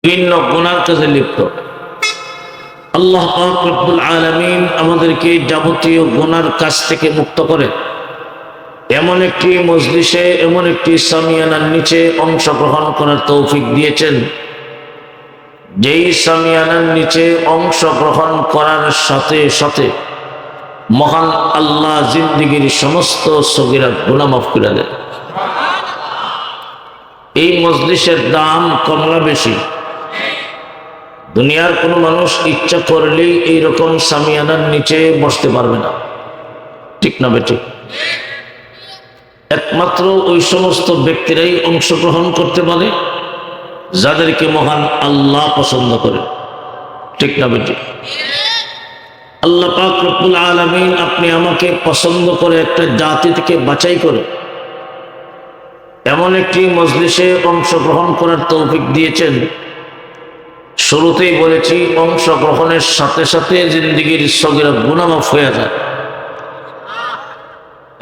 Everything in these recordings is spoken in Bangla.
বিভিন্ন গুনার কাজে লিপ্ত। আল্লাহ পাক রব্বুল আলামিন আমাদেরকে যাবতীয় গুনার কাজ থেকে মুক্ত করে এমন একটি মজলিসে, এমন একটি সামিয়ানার নিচে অংশগ্রহণ করার তৌফিক দিয়েছেন, যেই সামিয়ানার নিচে অংশগ্রহণ করার সাথে সাথে মহান আল্লাহ জিন্দিগির সমস্ত সগীরা গুনাহ মাফ করে দেন। এই মজলিসের দাম কমলা বেশি। দুনিয়ার কোনো মানুষ ইচ্ছা করলেই এইরকম সামিয়ানার নিচে বসতে পারবে না, ঠিক না বেটি? একমাত্র ওই সমস্ত ব্যক্তিরাই অংশগ্রহণ করতে পারে যাদেরকে মহান আল্লাহ পছন্দ করে, ঠিক না বেটি? আল্লাহ পাক রব্বুল আলামিন আপনি আমাকে পছন্দ করে একটা জাতি থেকে বাছাই করে এমন একটি মজলিসে অংশগ্রহণ করার তৌফিক দিয়েছেন। শুরুতেই বলেছি, অংশগ্রহণের সাথে সাথে জিন্দেগির সগীরা গুনাহ মাফ হয়ে যায়।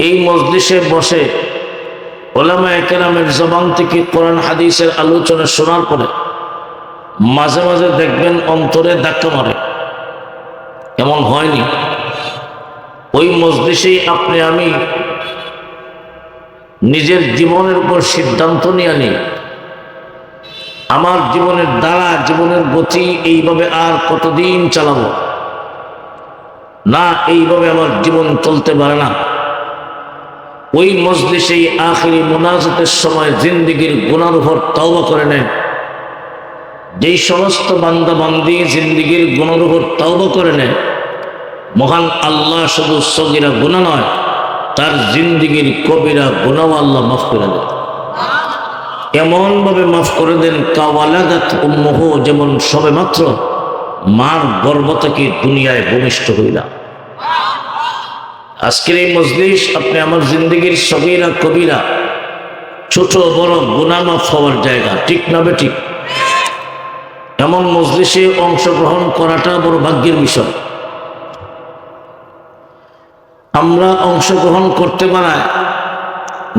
এই মজলিসে বসে উলামায়ে কেরামের জবান থেকে কোরআন হাদিসের আলোচনা শোনার পরে মাঝে মাঝে দেখবেন অন্তরে ধাক্কা মারে। এমন হয়নি? ওই মজলিসেই আপনি আমি নিজের জীবনের উপর সিদ্ধান্ত নিয়ে নিই, আমার জীবনের দ্বারা জীবনের গতি এইভাবে আর কতদিন চালাবো না, এইভাবে আমার জীবন চলতে পারে না। ওই মজলিসেই আখিরি মুনাজাতের সময় জিন্দেগির গুনার উপর তওবা করে নেন। যেই সমস্ত বান্দা বান্দি জিন্দেগির গুনার উপর তওবা করে নেন, মহান আল্লাহ শুধু সগীরা গুনাহ নয়, তার জিন্দেগির কবিরা গুনাহ আল্লাহ মাফ করে দেন। এমন ভাবে মাফ করে দেন কাওয়ালাদাত উম্মুহু, যেমন সবে মাত্র মার গর্ভ থেকে দুনিয়ায় ভূমিষ্ঠ হইলা। আজকের এই মজলিস আপনি আমার জিন্দেগির সগীরা কবিরা ছোট বড় গুনাহ মাফ হওয়ার জায়গা, ঠিক না বেঠিক? এমন মজলিসে অংশগ্রহণ করাটা বড় ভাগ্যের বিষয়। আমরা অংশগ্রহণ করতে পারায়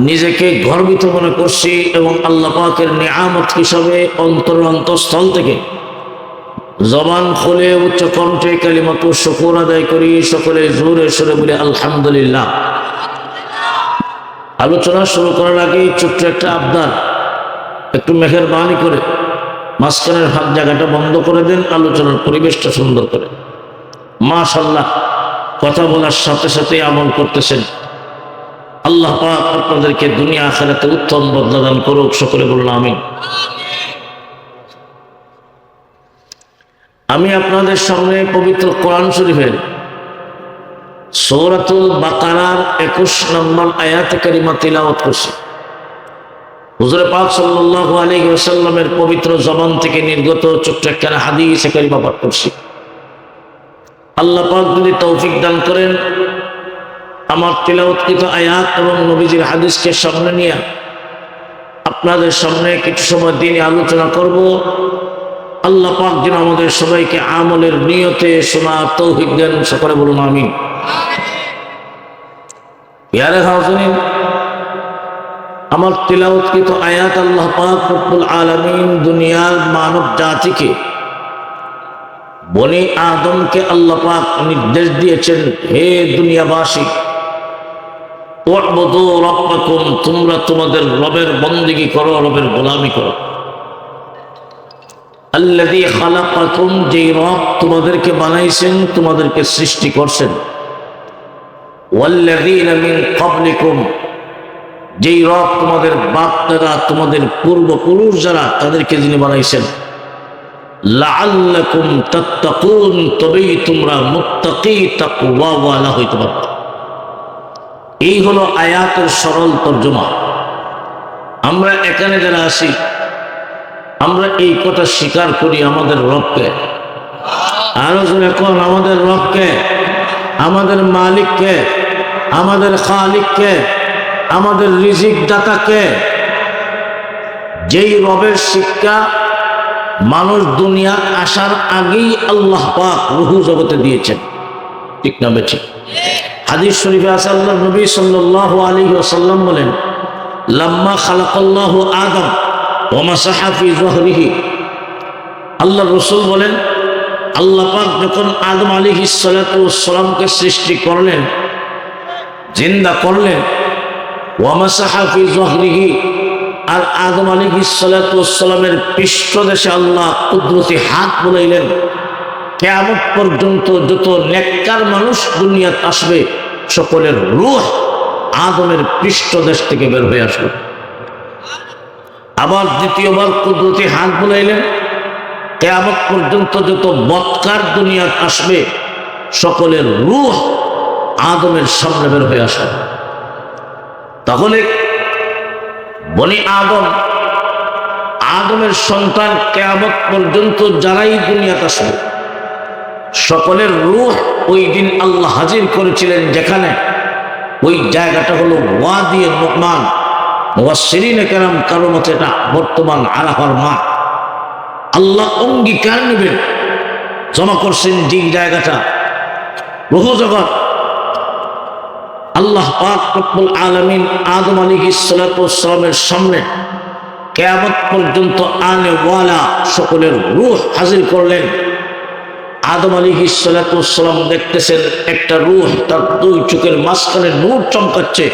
নিজেকে গর্বিত মনে করছি এবং আল্লাহ পাকের নিয়ামত হিসাবে অন্তরস্থল থেকে জবান খুলে উচ্চ কণ্ঠে কালিমাতুশ শুকর আদায় করি। সকলে জোরে সোরে বলে আলহামদুলিল্লাহ। আলোচনা শুরু করার আগে ছোট্ট একটা আবদার, একটু মেহেরবানি করে মাঝখানের হাত জায়গাটা বন্ধ করে দেন, আলোচনার পরিবেশটা সুন্দর করে। মাশাআল্লাহ, কথা বলার সাথে সাথে আমল করতেছেন। আল্লাহ পাক আপনাদেরকে দুনিয়া আখিরাতে উত্তম বদলা দান করুক। সকলে বলুন আমিন। আমি আপনাদের সামনে পবিত্র কোরআন শরীফের সূরাতুল বাকারার 21 নম্বর আয়াতে কারিমা তিলাওয়াত করছি। হুজুর পাক সাল্লাল্লাহু আলাইহি ওয়াসাল্লামের পবিত্র জবান থেকে নির্গত ছোট্ট একটা হাদিসে কারিমা পাঠ করছি। আল্লাহ পাক যদি তৌফিক দান করেন, আমার তিলাওয়াতকৃত আয়াত এবং নবীজির হাদিসকে সামনে নিয়ে আপনাদের সামনে কিছু সময় দিনে আলোচনা করব। আল্লাহ পাক যেন আমাদের সবাইকে আমলের নিয়তে শোনার তৌফিক দেন। সকলে বলুন আমিন। প্রিয় হাজিরিন, আমার তিলাওয়াতকৃত আয়াত আল্লাহ পাক রব্বুল আলামিন দুনিয়ার মানব জাতিকে, বনি আদমকে আল্লাহ পাক নির্দেশ দিয়েছেন, হে দুনিয়াবাসী, ওয়াবুদু রাব্বাকুম, তোমরা তোমাদের রবের বন্দেগী করো, রবের গোলামি করো। আল্লাযী খালাকাকুম, যেই রব তোমাদেরকে বানাইছেন, তোমাদেরকে সৃষ্টি করছেন। ওয়াল্লাযীনা মিন ক্বাবলিকুম, যেই রব তোমাদের বাপ দাদা, তোমাদের পূর্বপুরুষ যারা, তাদেরকে যিনি বানাইছেন। লাআল্লাকুম তাত্তাকুন, তবেই তোমরা মুত্তাকি তাকওয়াওয়ালা হইতে পারবে। এই হলো আয়াতের সরল তর্জমা। আমরা এখানে যারা আছি, আমরা এই কথা স্বীকার করি আমাদের রবকে। আরো জোরে কোন, আমাদের রবকে, আমাদের মালিককে, আমাদের খালিককে, আমাদের রিজিক দাতাকে। যেই রবের শিক্ষা মানুষ দুনিয়া আসার আগেই আল্লাহ পাক রুহু জগতে দিয়েছেন, ঠিক না বেঠিক? হাদিস শরীফে আছে, আল্লাহর নবী সাল্লাল্লাহু আলাইহি ওয়াসাল্লাম বলেন, লাম্মা খালাকাল্লাহু আদম ওয়া মাসাহা ফি যহরিহি, আল্লাহ রসুল বলেন, আল্লাহ পাক যখন আদম আলাইহিস সালামকে সৃষ্টি করলেন, জিন্দা করলেন, ওয়ামাসাহা ফি যহরিহি, আর আদম আলাইহিস সালামের পৃষ্ঠদেশে আল্লাহ কুদরতি হাত বুলাইলেন। কিয়ামত পর্যন্ত যত নেককার মানুষ দুনিয়াতে আসবে সকলের রূহ আদমের পৃষ্ঠদেশ থেকে বের হয়ে আসবে। আবার দ্বিতীয়বার কুদরতি হাত বুলাইলেন, কিয়ামত পর্যন্ত যত বদকার দুনিয়াতে আসবে সকলের রূহ আদমের সামনে বের হয়ে আসবে। তাহলে বনি আদমের সন্তান কিয়ামত পর্যন্ত যারাই দুনিয়াতে আসবে সকলের রূহ ওই দিন আল্লাহ হাজির করেছিলেন, যেখানে ওই জায়গাটা হলো ওয়াদি নুমান। মুফাসসিরিনে কেরাম কারো মতে এটা বর্তমান আরাফার মাঠ। আল্লাহ অঙ্গীকার নেবেন, জমা করছেন যে জায়গাটা রূহ জগৎ। আল্লাহ পাক রব্বুল আলামিন আদম আলাইহিস সালামের সামনে কিয়ামত পর্যন্ত আনে ওয়ালা সকলের রূহ হাজির করলেন। আদম আলাইহিস সালাম দেখতেছেন একটা রূহ তার দুই চোখের মাঝখানে নূর চমকাচ্ছে।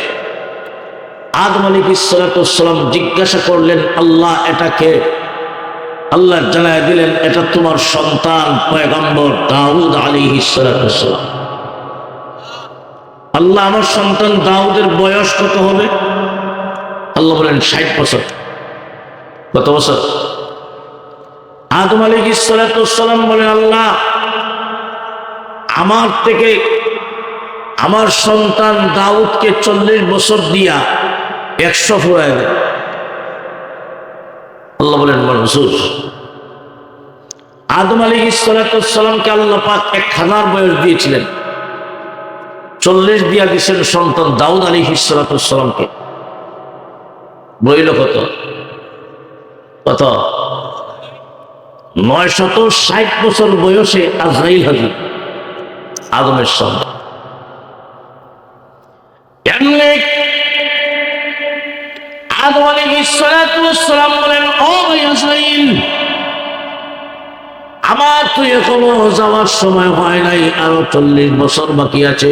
আদম আলাইহিস সালাম জিজ্ঞাসা করলেন, আল্লাহ এটাকে? আল্লাহ জানায় দিলেন, এটা তোমার সন্তান পয়গম্বর দাউদ আলাইহিস সালাম। আল্লাহ, আমার সন্তান দাউদের বয়স কত হবে? আল্লাহ বলেন 60 বছর। কত বছর? আদম আলাইহিস সালাম বলেন, আল্লাহ আমার থেকে আমার সন্তান দাউদকে 40 বছর দিয়া 100 ফুরায় দেয়। আল্লাহ বলেন মনজুর। আদম আলাইহিস সালামকে আল্লাহ পাক 1000 বয়স দিয়েছিলেন, 40 দিয়া দিয়েছেন সন্তান দাউদ আলাইহিস সালামকে। বইল কত? কত? 960 বছর বয়সে আজরাইল হাজির, আদমের সন্তান। এমনি আদম আলাইহিস সালাম বলেন, ও ভাই আজরাইল, আমার তো এখনো যাওয়ার সময় হয় নাই, আরো 40 বছর বাকি আছে।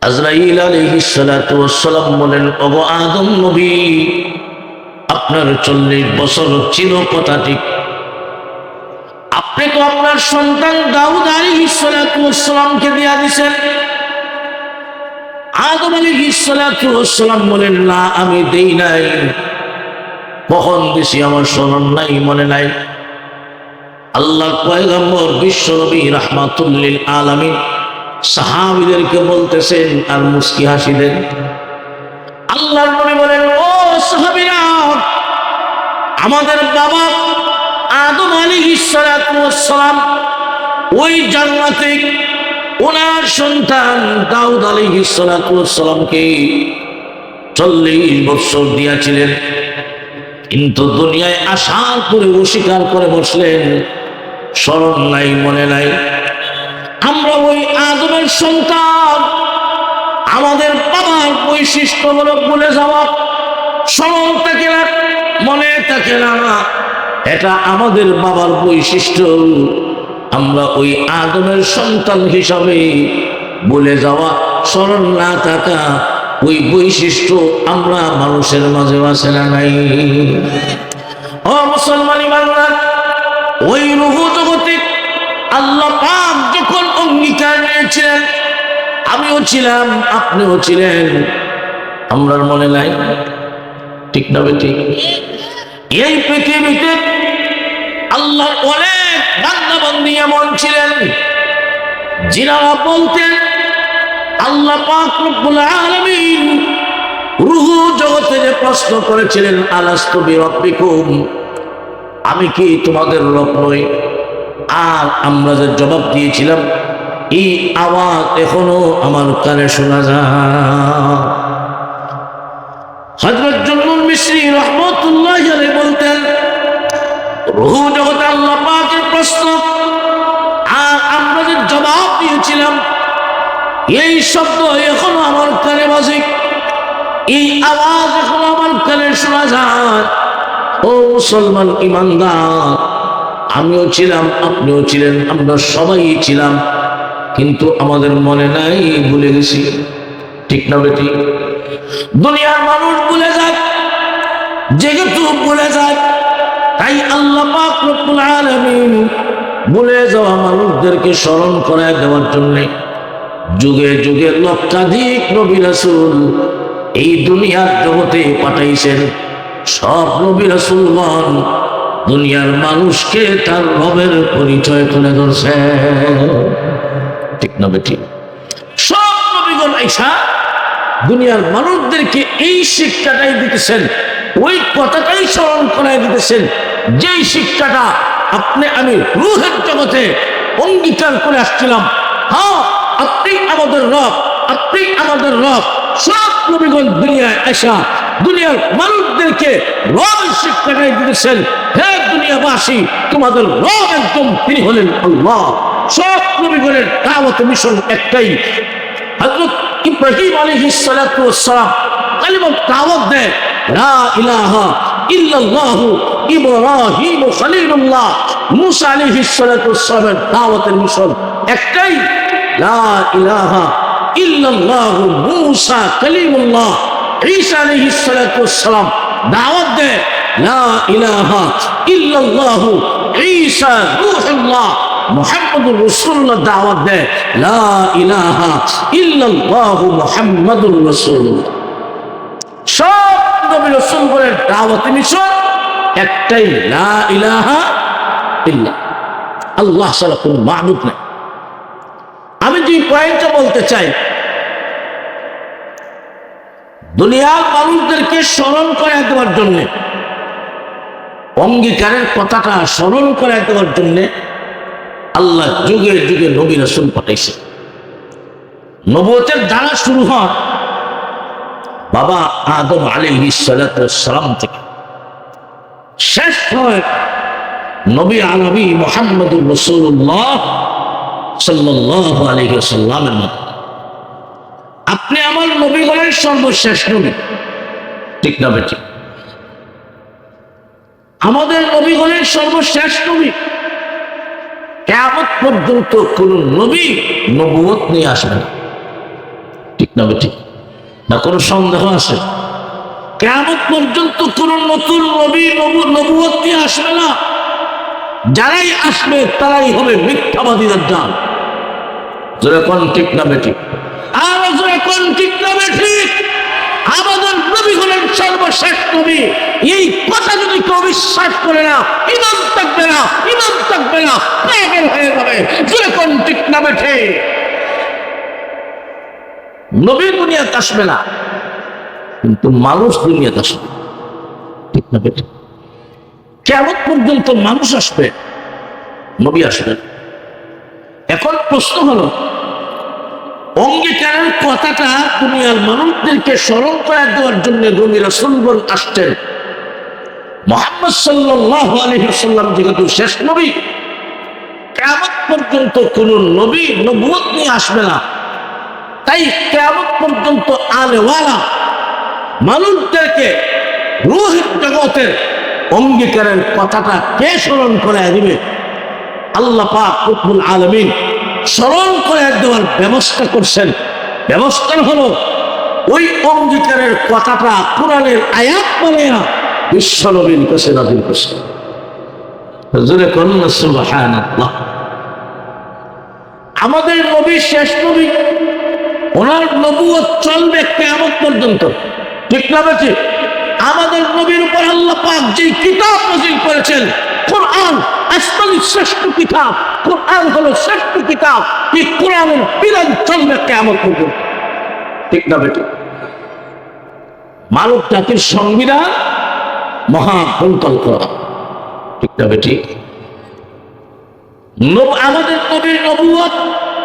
আজরাইল আলাইহিস সালাম বলেন, ওগো আদম নবী, আপনার 40 বছর ছিল কথা ঠিক, আপনি তো আপনার সন্তান দাউদ আলাইহিস সালামকে দিয়া দিয়েছেন। আদম আলাইহিস সালাম বলেন, না আমি দেই নাই। কখন দিছি আমার স্মরণ নাই, মনে নাই। আল্লাহর পয়গম্বর বিশ্ব নবী রাহমাতুল লিল আলামিন সাহাবীদেরকে বলতেছেন আর মুস্কি হাসি দেন। আল্লাহর নবী বলেন, ও সাহাবীরা, আমাদের বাবা আদম আলাইহিস সালাম ওই জান্নাতে ওনার সন্তান দাউদ আলাইহিস সালামকে 40 বছর দিয়েছিলেন, কিন্তু দুনিয়ায় আসার পরে অস্বীকার করে বসলেন, স্মরণ নাই, মনে নাই। আমরা ওই আদমের সন্তান, আমাদের বাবার বৈশিষ্ট্য হলো ভুলে যাওয়া, স্মরণ থাকে না, মনে থাকে না। এটা আমাদের বাবার বৈশিষ্ট্য। আমরা ওই আদমের সন্তান হিসাবে ভুলে যাওয়া, স্মরণ না থাকা, ওই বৈশিষ্ট্য আমরা মানুষের মাঝে আছে না নাই? ও মুসলমান ইমানদার, ওই রূহ জগতে আল্লাহ পাক যখন অঙ্গীকার নিয়েছিলেন, আমিও ছিলাম, আপনিও ছিলেন, আমরার মনে নাই? ঠিক না বেটি? এই পৃথিবীতে আল্লাহর অনেক বান্দা বান্দী এমন ছিলেন যিনারা বলতেন, আল্লাহ পাক রব্বুল আলামিন রূহ জগতে যে প্রশ্ন করেছিলেন, আলাস্তু বিরাব্বিকুম, আমি কি তোমাদের রব নই? আর আমরা যে জবাব দিয়েছিলাম, এই আওয়াজ এখনো আমার কানে শোনা যায়। হযরত জুন্নুন মিশরি রাহমাতুল্লাহি আলাইহি বলতেন, রূহ জগতে আল্লাহ পাকের প্রশ্ন, আর আমরা যে জবাব দিয়েছিলাম, এই শব্দ এখনো আমার কানে বাজে, এই আওয়াজ এখনো আমার কানে শোনা যায়। ও মুসলমান ইমানদার, আমিও ছিলাম, আপনিও ছিলেন, আমরা সবাই ছিলাম, কিন্তু আমাদের মনে নাই, ভুলে গেছি। ঠিক না বেটি? দুনিয়ার মানুষ ভুলে যায়, যেহেতু ভুলে যায়, তাই আল্লাহ পাক রব্বুল আলামিন ভুলে যাওয়া মানুষদেরকে স্মরণ করায় দেওয়ার জন্য যুগে যুগে লক্ষাধিক নবী রাসূল এই দুনিয়ার জগতে পাঠাইছেন। সব নবী রাসূলগণ দুনিয়ার মানুষকে তার রবের পরিচয় তুলে ধরছে। ঠিক না বেটি? সব নবীগণ আইসা দুনিয়ার মানুষদেরকে এই শিক্ষাটাই দিতেছেন, ওই কথাটাই স্মরণ করাই দিতেছেন, যেই শিক্ষাটা আপনি আমি রূহের জগতে অঙ্গীকার করে আসছিলাম। হ্যাঁ, আপনি আমাদের রব, আপনি আমাদের রব। সব নবীগণ দুনিয়ায় আসা দুনিয়ার মানুষদেরকে রবের শিক্ষাটাই দিতেছেন। হে দুনিয়াবাসী, তোমাদের রব একদম, তিনি হলেন আল্লাহ। সব নবীগণের দাওয়াত মিশন একটাই। হযরত ইব্রাহিম আলাইহিস সালাতু ওয়াস সালাম কালিমার দাওয়াত দেয়, লা ইলাহা ইল্লাল্লাহ। ইব্রাহিম খলিলুল্লাহ মুসা আলাইহিস সালাতু ওয়াস সালামের দাওয়াতের মিশন একটাই, লা ইলাহা ইল্লাল্লাহ। মুসা কালিমুল্লাহ ঈসা আলাইহিস সালাতু ওয়াস সালাম দাওয়াত দেয়, লা ইলাহা ইল্লাল্লাহ। ঈসা রূহুল্লাহ মুহাম্মদুর রাসূলুল্লাহ দাওয়াত দেয়, লা ইলাহা ইল্লাল্লাহ মুহাম্মাদুর রাসূলুল্লাহ। সব নবী রাসূলগণের দাওয়াত মিশন একটাই, লা ইলাহা ইল্লা আল্লাহ ছাড়া কোনো মাবুদ নাই। আমি যে পয়েন্টটা বলতে চাই, দুনিয়ার মানুষদেরকে স্মরণ করে দেওয়ার জন্য, অঙ্গীকারের কথাটা স্মরণ করে দেওয়ার জন্য আল্লাহ যুগে যুগে নবী রাসূল পাঠাইছে। নবুয়তের দ্বারা শুরু হয় বাবা আদম আলাইহিস সালাতু ওয়াস সালাম থেকে, শেষ হয় নবী আরবি মুহাম্মদুর রাসূলুল্লাহ সাল্লাল্লাহু আলাইহি ওয়াসাল্লামের মত। আপনি আমার নবীগণের সর্বশেষ নবী। ঠিক না বেটি? আমাদের নবীগণের সর্বশেষ নবী। কিয়ামত পর্যন্ত কোন নবী নবুয়ত নিয়ে আসবে না। ঠিক না বেটি? না কোনো সন্দেহ আছে? কিয়ামত পর্যন্ত কোন নতুন নবী নবুয়ত নিয়ে আসবে না। যারাই আসবে তারাই হবে মিথ্যাবাদী দাজ্জাল। যারা কোন ঠিক না বেটি? আর যারা কোন ঠিক না বেটি? আমাদের নবী হলেন সর্বশেষ নবী। এই কথা যদি কেউ বিশ্বাস করে না, ঈমান থাকবে না, ঈমান থাকবে না, পাগল হয়ে যাবে। যারা কোন ঠিক না বেটি? নবী দুনিয়াতে আসবে না, কিন্তু মানুষ দুনিয়াতে আসবে। ঠিক না বেটি? কিয়ামত পর্যন্ত মানুষ আসবে, নবী আসবে। এখন প্রশ্ন হলো, অঙ্গীকারের কথাটা দুনিয়ার মানুষদেরকে স্মরণ করে দেওয়ার জন্য নবী রাসূলগণ আসছেন। মুহাম্মদ সাল্লাল্লাহু আলাইহি ওয়াসাল্লাম যেহেতু শেষ নবী, কিয়ামত পর্যন্ত কোন নবী নবুয়ত নিয়ে আসবে না। তাই কিয়ামত পর্যন্ত আনেওয়ালা মানুষদেরকে রূহের জগতের অঙ্গীকারের কথাটা কে স্মরণ করে দিবে? আল্লাহ পাক রব্বুল আলামিন স্মরণ করে দেওয়ার ব্যবস্থা করছেন। ব্যবস্থা হলো ওই অঙ্গীকারের কথাটা কোরআনের আয়াত বানায়া বিশ্ব নবীর কাছে নাযিল করছেন। হুজুরে কন্না সুবহানাল্লাহ। আমাদের নবী শেষ নবী, ওনার নবুয়ত চলবে কিয়ামত পর্যন্ত। ঠিক না বেটি? আমাদের নবীর উপর আল্লাহ পাক যে কিতাব নাযিল করেছেন, কোরআন আসমানের শ্রেষ্ঠ কিতাব, কোরআন হলো শ্রেষ্ঠ কিতাব। এই কোরআনের বিধান চলবে কিয়ামত পর্যন্ত। ঠিক না বেটি? মানব জাতির সংবিধান মহা পরিকল্পনা। ঠিক না বেটি? আমাদের নবীর নবুয়ত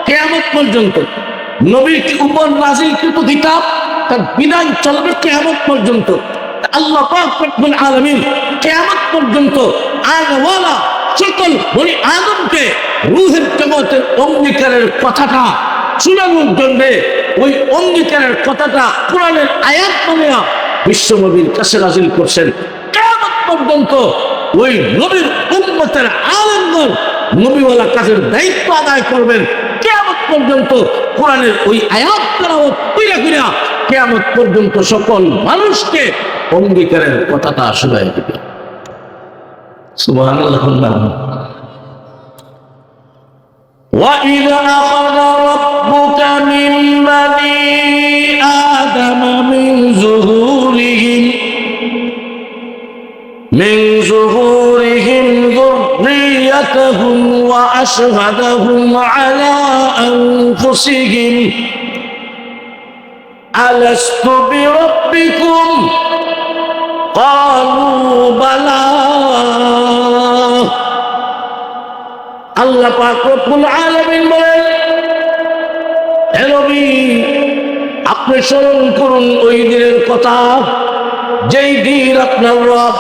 কিয়ামত পর্যন্ত, নবীর উপর নাযিলকৃত কিতাব, তার বিধান চলবে কিয়ামত পর্যন্ত। আল্লাহ পাক রব্বুল আলামিন কিয়ামত পর্যন্ত আনওয়ালা সকল বনি আদমকে রূহের জগতের অঙ্গীকারের কথাটা শোনানোর জন্য ওই অঙ্গীকারের কথাটা কোরআনের আয়াত বানায়া বিশ্ব নবীর কাছে নাযিল করছেন। কিয়ামত পর্যন্ত ওই নবীর উম্মতের আলেমগণ নবীওয়ালা কাজের দায়িত্ব আদায় করবেন। কিয়ামত পর্যন্ত কোরআনের ওই আয়াত তেলাওয়াত কইরা কইরা কিয়ামত পর্যন্ত সকল মানুষকে অঙ্গীকারের কথাটা শোনায় দিবে। সুবহানাল্লাহ। وَإِذْ أَخَذَ رَبُّكَ مِنْ بَنِي آدَمَ مِنْ ظُهُورِهِمْ ذُرِّيَّتَهُمْ وَأَشْهَدَهُمْ عَلَى أَنفُسِهِمْ أَلَسْتُ بِرَبِّكُمْ قَالُوا بَلَى। আল্লাহ পাক রব্বুল আলামিন বলেন, হে নবী, আপনি স্মরণ করুন ওই দিনের কথা, যেই দিন আপনার রব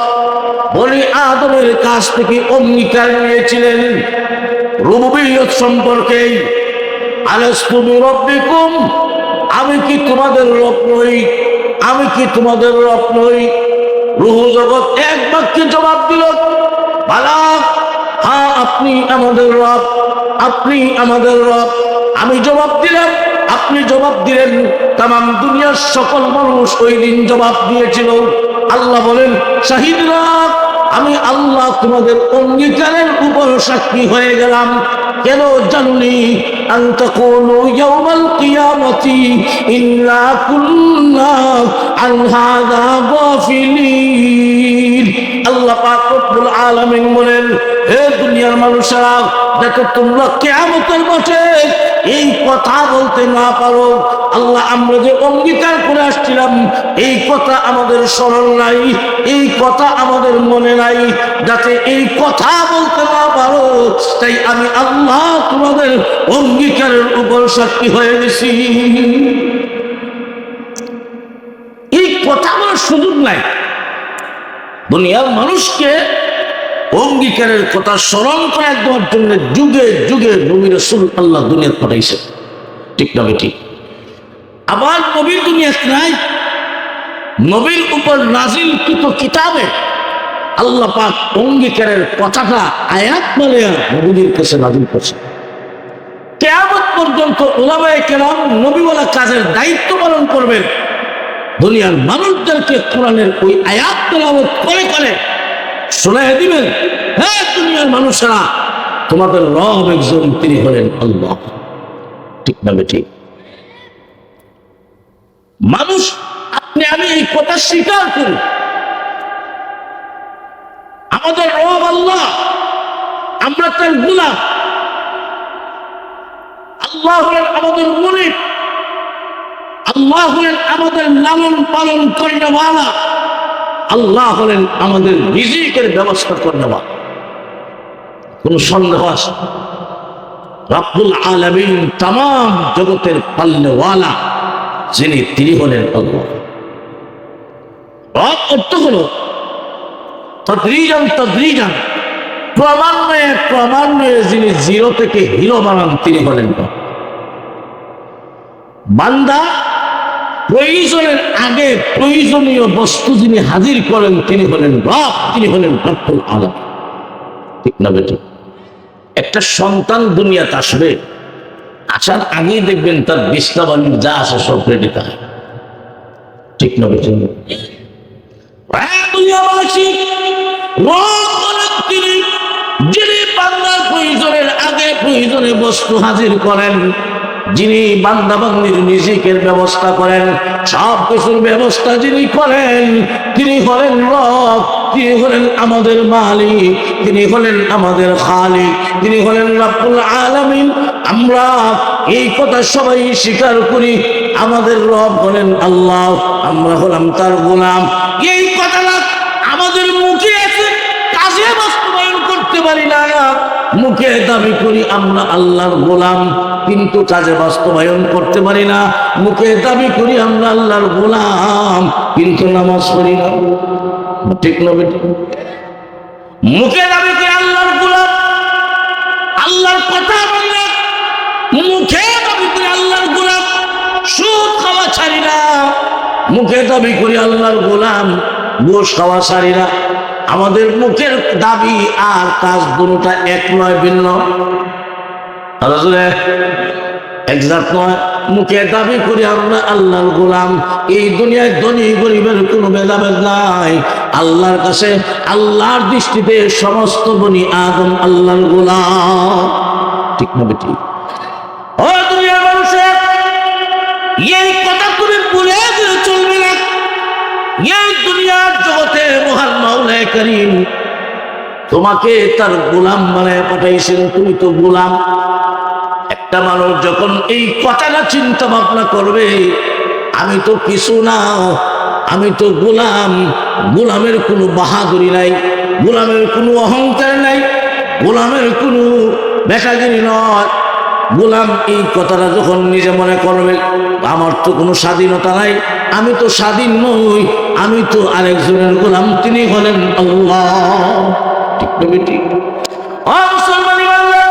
বনি আদমের কাছ থেকে অঙ্গীকার নিয়েছিলেন রুবুবিয়ত সম্পর্কে। আলাস্তু বিরাব্বিকুম, আমি কি তোমাদের রব নই? আমি কি তোমাদের রব নই? রূহ জগৎ এক বাক্যে জবাব দিল, বালা, হ্যাঁ আপনি আমাদের রব, আপনি আমাদের রব। আমি জবাব দিলাম, আপনি জবাব দিলেন, তামাম দুনিয়ার সকল মানুষ ওই দিন জবাব দিয়েছিল। আল্লাহ বলেন, শাহিদরা, আমি আল্লাহ তোমাদের অঙ্গীকারের উপর সাক্ষী হয়ে গেলাম। কেন জানুনি? আন তাকুলু ইয়াউমাল কিয়ামতি ইন্না কুন্না আন হাযা গাফিলিন। আল্লাহ পাক রব্বুল আলামিন বলেন, হে দুনিয়ার মানুষেরা, দেখো তোমরা কিয়ামতের মাঠে এই কথা বলতে না পারো, আল্লাহ আমরা যে অঙ্গীকার করে আসছিলাম এই কথা আমাদের স্মরণ নাই, এই কথা আমাদের মনে নাই, যাতে এই কথা বলতে না পারো তাই আমি আল্লাহ তোমাদের অঙ্গীকারের উপর সাক্ষী হয়ে গেছি। এই কথা আমার সুযোগ নাই। দুনিয়ার মানুষকে অঙ্গীকারের কথা স্মরণ করার দেওয়ার জন্য যুগে যুগে নবী রাসূল আল্লাহ দুনিয়া পাঠাইছে, ঠিক না বেঠিক? আবার নবীর দুনিয়া নাই, নবীর উপর নাজিলকৃত কিতাবে আল্লাহ পাক অঙ্গীকারের কথাটা আয়াত বলে নবীদের কাছে নাজিল করছে। কিয়ামত পর্যন্ত উলামায়ে কেরাম নবীওয়ালা কাজের দায়িত্ব পালন করবেন। দুনিয়ার মানুষদেরকে কোরআনের ওই আয়াত তেলাওয়াত করে করে শোনায় দিবেন, হ্যাঁ দুনিয়ার মানুষেরা, তোমাদের রব একজন, তিনি হলেন আল্লাহ, ঠিক না বেঠিক? মানুষ আপনি আমি এই কথা স্বীকার করি, আমাদের রব আল্লাহ, আমরা তার গোলাম। আল্লাহ হলেন আমাদের মুনিব, আল্লাহ হলেন আমাদের লালন পালন করেওয়ালা, আল্লাহ হলেন আমাদের রিজিকের ব্যবস্থা করেওয়ালা। কোন সন্দেহ আছে? রব্বুল আলামিন তামাম জগতের পালনেওয়ালা যিনি, তিনি হলেন আল্লাহ। রব অর্থ হলো তদরিজান তদরিজান, ক্রমান্বয়ে ক্রমান্বয়ে যিনি জিরো থেকে হিরো বানান, তিনি হলেন রব। বান্দা প্রয়োজনের আগে প্রয়োজনীয় বস্তু যিনি হাজির করেন, তিনি হলেন রব, তিনি হলেন রব্বুল আলামিন, ঠিক না বেঠিক? একটা সন্তান দুনিয়াতে আসবে, আসার আগেই দেখবেন তার বিছনা বালিশ যা আসে সব রেডি থাকে, ঠিক না বেঠিক? তিনি যিনি বান্দার প্রয়োজনের আগে প্রয়োজনে বস্তু হাজির করেন, যিনি বান্দা বান্দির রিজিকের ব্যবস্থা করেন, সব কিছুর ব্যবস্থা যিনি করেন, তিনি হলেন রব, তিনি হলেন আমাদের মালিক, তিনি হলেন আমাদের খালিক, তিনি হলেন রব্বুল আলামিন। আমরা এই কথা সবাই স্বীকার করি, আমাদের রব হলেন আল্লাহ, আমরা হলাম তার গোলাম। এই কথাটা আমাদের মুখে আছে, কাজে বাস্তবায়ন করতে পারি না। মুখে দাবি করি আমরা আল্লাহর গোলাম, কিন্তু কাজে বাস্তবায়ন করতে পারি না। মুখে দাবি করি আমরা আল্লাহর গোলাম, কিন্তু নামাজ পড়ি না, ঠিক না বেঠিক? মুখে দাবি করি আল্লাহর গোলাম, আল্লাহর কথা বললে মুখে দাবি করি আল্লাহর গোলাম, সুদ খাওয়া ছাড়ি না। মুখে দাবি করি আল্লাহর গোলাম, গোশ খাওয়া ছাড়ি না। আমাদের মুখের দাবি আর কাজ দুটোটা এক নয়, ভিন্ন। একজাত নয়। মুখে দাবি করি আমরা আল্লাহর গোলাম। এই দুনিয়ায় ধনী গরিবের কোনো ভেদাভেদ নাই। আল্লাহর কাছে, আল্লাহর দৃষ্টিতে সমস্ত বনি আদম আল্লাহর গোলাম। ঠিক না বেটি? ও দুনিয়ার মানুষের, এই কথা তুমি ভুলে গেলে চলবে না। এই দুনিয়ার জগতে মহান মাওলা কারীম তোমাকে তার গোলাম বানায় পাঠাইছেন। তুমি তো গোলাম। একটা মানুষ যখন এই কথাটা চিন্তা ভাবনা করবে, আমি তো কিছু না, আমি তো গোলাম। গোলামের কোনো বাহাদুরি নাই, গোলামের কোনো অহংকার নাই, গোলামের কোনো বেটাগিরি নয়। গোলাম এই কথাটা যখন নিজে মনে করবে, আমার তো কোনো স্বাধীনতা নাই, আমি তো স্বাধীন নই, আমি তো আরেকজনের গোলাম, তিনি হলেন আল্লাহ। ঠিক না বেটি? মুসলমানি বাংলা,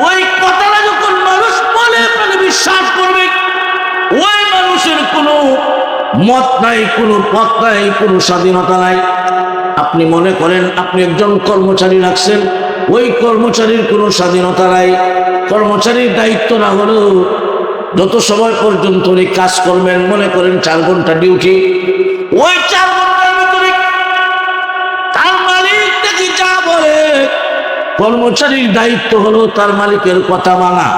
ওই কথাটা যখন মানুষ মনে প্রাণে বিশ্বাস করবে, ওই মানুষের কোনো মত নাই, কোনো পথ নাই, কোনো স্বাধীনতা নাই। আপনি মনে করেন আপনি একজন কর্মচারী রাখছেন, ওই কর্মচারীর কোনো স্বাধীনতা নাই। কর্মচারীর দায়িত্ব না হলেও যত সময় পর্যন্ত উনি কাজ করবেন, মনে করেন 4 ঘন্টা ডিউটি, ওই 4 ঘন্টার ভিতরে তার মালিক দেখি যা বলে, কর্মচারীর দায়িত্ব হলো তার মালিকের কথা মানা।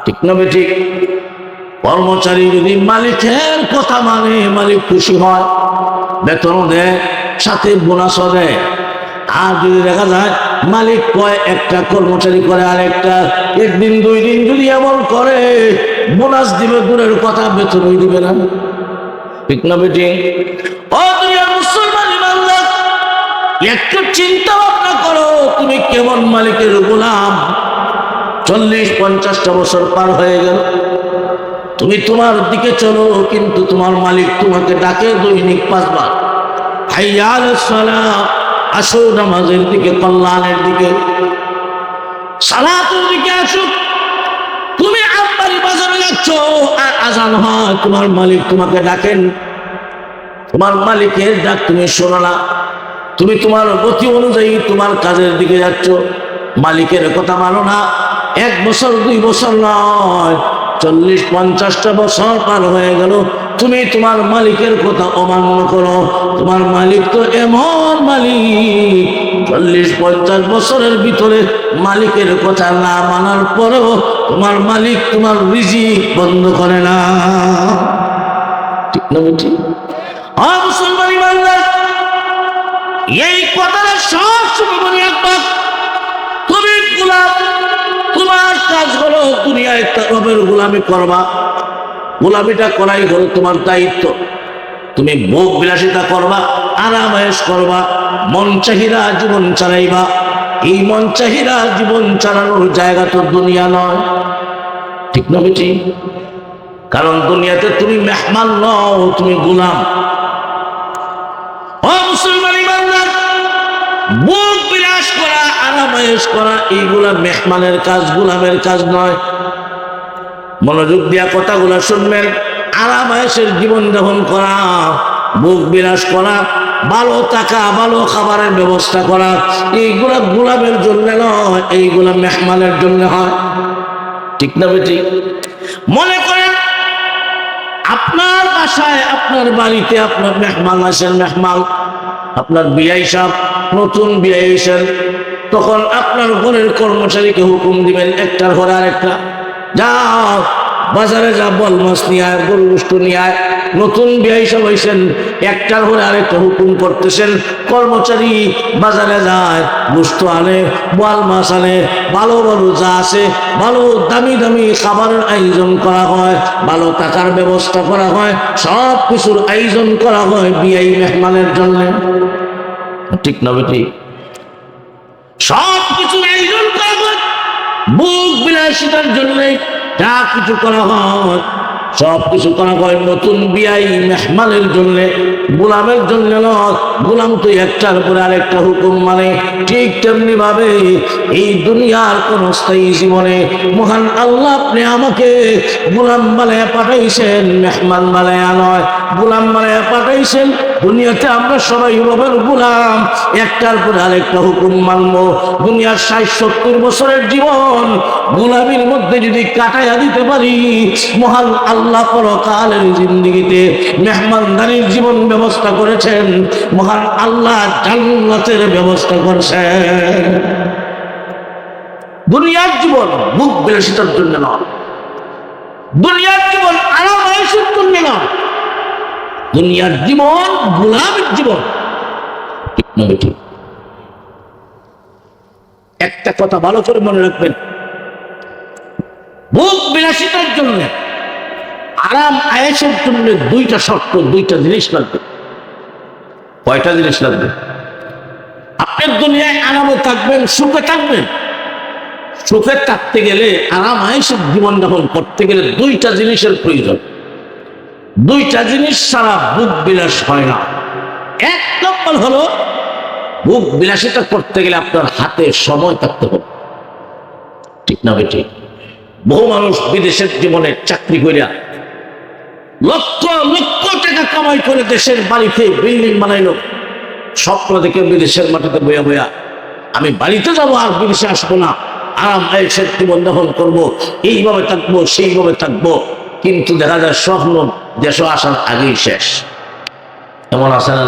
ঠিক না বেঠিক? কর্মচারী যদি মালিকের কথা মানে, মালিক খুশি হয়, বেতন দেয়, সাথে বোনাসও দেয়। আর যদি দেখা যায় মালিক কয় একটা, কর্মচারী করে আরেকটা, 1 দিন 2 দিন যদি এমন করে, বোনাস দিবে দূরের কথা, বেতনই দিবে না। ঠিক না বেটি? ও দুনিয়ার মুসলমান ইমানদার, একটু চিন্তা ভাবনা করো, তুমি কেমন মালিকের গোলাম। 40-50টা বছর পার হয়ে গেল, তুমি তোমার দিকে চলো, কিন্তু তোমার মালিক তোমাকে ডাকে দৈনিক 5 বার, হাইয়া আলাস সালাহ, আসো নামাজের দিকে, কল্যাণের দিকে, সালাতের দিকে আসো। তুমি আমবাড়ি বাজারে যাচ্ছ আর আজান হয়, তোমার মালিক তোমাকে ডাকেন, তোমার মালিকের ডাক তুমি শোনো না। তুমি তোমার গতি অনুযায়ী তোমার কাজের দিকে যাচ্ছ, মালিকের কথা মানো না। 1 বছর 2 বছর নয়, 40-50টা বছর পার হয়ে গেল, তুমি তোমার মালিকের কথা অমান্য করো। তোমার মালিক তো এমন মালিক, 40-50 বছরের ভিতরে মালিকের কথা না মানার পরেও তোমার মালিক তোমার রিজিক বন্ধ করে না। ঠিক না বেটি? মুসলমানি বাংলা, এই কথাটা সব সময় মনে রাখবা। তুমি গোলাম, তোমার কাজ হলো দুনিয়ায় রবের গোলামি করবা। গোলামিটা করাই হলো তোমার দায়িত্ব। তুমি ভোগ বিলাসিতা করবা, আরামায়েশ করবা, মন চাহিদা জীবন চালাইবা। এই মন চাহিদা জীবন চালানোর জায়গা তো দুনিয়া নয়। ঠিক না বেটি? কারণ দুনিয়াতে তুমি মেহমান নও, তুমি গোলাম। মুসলমান ইমানদার, ভোগ বিলাস করা, আরামায়েশ করা, এইগুলা মেহমানের কাজ, গোলামের কাজ নয়। মনোযোগ দিয়া কথাগুলা শুনবেন। আরামায়েশের জীবন যাপন করা, ভোগ বিলাস করা, ভালো টাকা, ভালো খাবারের ব্যবস্থা করা, এইগুলা গোলামের জন্য নয়, এইগুলা মেহমানের জন্য হয়। ঠিক না বেটি? মনে করেন আপনার বাসায়, আপনার বাড়িতে আপনার মেহমান আসেন, মেহমান আপনার বিয়াই সাহেব, নতুন বিয়াই এসেন, তখন আপনার ঘরের কর্মচারীকে হুকুম দিবেন, একটার ঘরে আরেকটা, যাও বাজারে যা, বল মাছ নিয়ে আয়, গরু গোশত নিয়ে আয়। নতুন বিয়াই সাহেব হয়েছেন, একটার ঘরে আরেকটা হুকুম করতেছেন। কর্মচারী বাজারে যায়, গোশত আনে, বোয়াল মাছ আনে, ভালো ভালো যা আছে, ভালো দামি দামি খাবারের আয়োজন করা হয়, ভালো টাকার ব্যবস্থা করা হয়, সব কিছুর আয়োজন করা হয় বিয়াই মেহমানের জন্য। ঠিক না বেটি? সব কিছুর আয়োজন করা হয় ভোগ বিলাসিতার জন্য। যা কিছু করা হয় সব কিছু করা হয় নতুন বিয়াই মেহমানের জন্য, গোলামের জন্য নয়। গোলাম তো একটার পরে আরেকটা হুকুম মানে। ঠিক তেমনি ভাবে এই দুনিয়ার কোন স্থায়ী জীবনে মহান আল্লাহ আপনি আমাকে গোলাম বানায়া পাঠাইছেন, মেহমান বানায়া নয়, গোলাম বানায়া পাঠাইছেন। দুনিয়াতে আমরা সবাই রবের গোলাম, একটার পরে আরেকটা হুকুম মানবো। দুনিয়ার 60-70 বছরের জীবন গোলামির মধ্যে যদি কাটাইয়া দিতে পারি, মহান আল্লাহ পরকালের জিন্দেগিতে মেহমানদারির জীবন ব্যবস্থা করেছেন, মহান আল্লাহ জান্নাতের ব্যবস্থা করেছেন। দুনিয়ার জীবন মুখ বিলাসিতার জন্য নয়, দুনিয়ার জীবন আরাম আয়েশের জন্য নয়, দুনিয়ার জীবন গোলামের জীবন। ঠিক একটা কথা ভালো করে মনে রাখবেন, ভোগ বিলাসিতার জন্য আরাম আয়েশের জন্য দুইটা শর্ত, দুইটা জিনিস লাগবে। কয়টা জিনিস লাগবে? আপনি দুনিয়ায় আরামে থাকবেন, সুখে থাকবেন। সুখে থাকতে গেলে, আরাম আয়েশের জীবনযাপন করতে গেলে দুইটা জিনিসের প্রয়োজন। দুইটা জিনিস ছাড়া ভোগ বিলাস হয় না। এক নম্বর হলো, ভোগ বিলাসিতা করতে গেলে আপনার হাতে সময় থাকতে হবে। ঠিক না বেটি? বহু মানুষ বিদেশের জীবনে চাকরি করিয়া লক্ষ লক্ষ টাকা কামাই করে দেশের বাড়িতে বিল্ডিং বানাইলো, স্বপ্ন দেখে বিদেশের মাটিতে বইয়া বইয়া আমি বাড়িতে যাবো, আর বিদেশে আসবো না, আরাম আয়েশের জীবনযাপন করবো, এইভাবে থাকবো, সেইভাবে থাকবো। কিন্তু দেখা যায় স্বপ্ন দেশে আসার আগেই শেষ। এমন আছে না?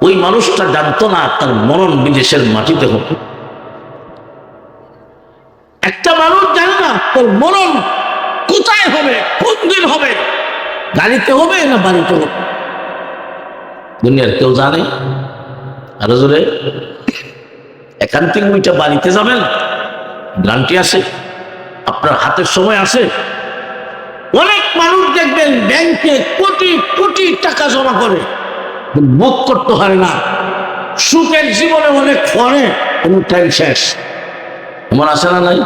ওই মানুষটা জানতো না তার মরণ বিদেশের মাটিতে হবে। একটা মানুষ জানে না তোর মরণ কোথায় হবে, কোন দিন হবে, গাড়িতে হবে না বাড়িতে হবে। দুনিয়ার কেউ জানে? আরো জোরে, এখান থেকে ওইটা বাড়িতে যাবেন, গ্যারান্টি আছে? আপনার হাতের সময় আছে? অনেক মানুষ দেখবেন ব্যাংকে কোটি কোটি টাকা জমা করে, বুক করতে হয় না। সুখের জীবনে অনেক পরে কোনো টাইম শেষ। এমন আছে না নাই?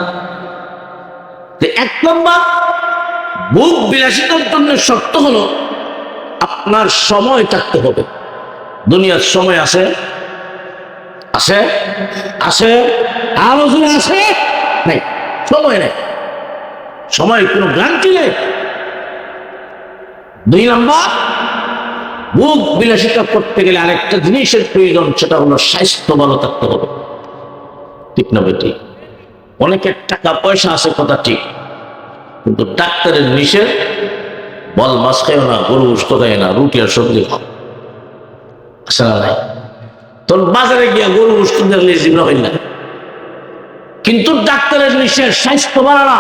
এক নম্বর ভোগ বিলাসিতার জন্য শর্ত হলো আপনার সময় থাকতে হবে। দুনিয়ার সময় আছে? আছে? আছে? আরো জোরে আছে? নাই, সময় নেই, সময়ের কোনো গ্যারান্টি নেই। দুই নম্বর, ভোগ বিলাসিতা করতে গেলে আরেকটা জিনিসের প্রয়োজন, সেটা হলো স্বাস্থ্য ভালো থাকতে হবে। ঠিক না বেটি? অনেকের টাকা পয়সা আছে কথা ঠিক, কিন্তু ডাক্তারের নিষেধ, বল মাছ খাইও না, গরু গোশত খাই না, রুটি আর সবজি খাও। আছে না নাই? তোর বাজারে গিয়া গরু গোশত দেখলে জিবরা হইল না, কিন্তু ডাক্তারের নিষেধ, স্বাস্থ্য ভালো না।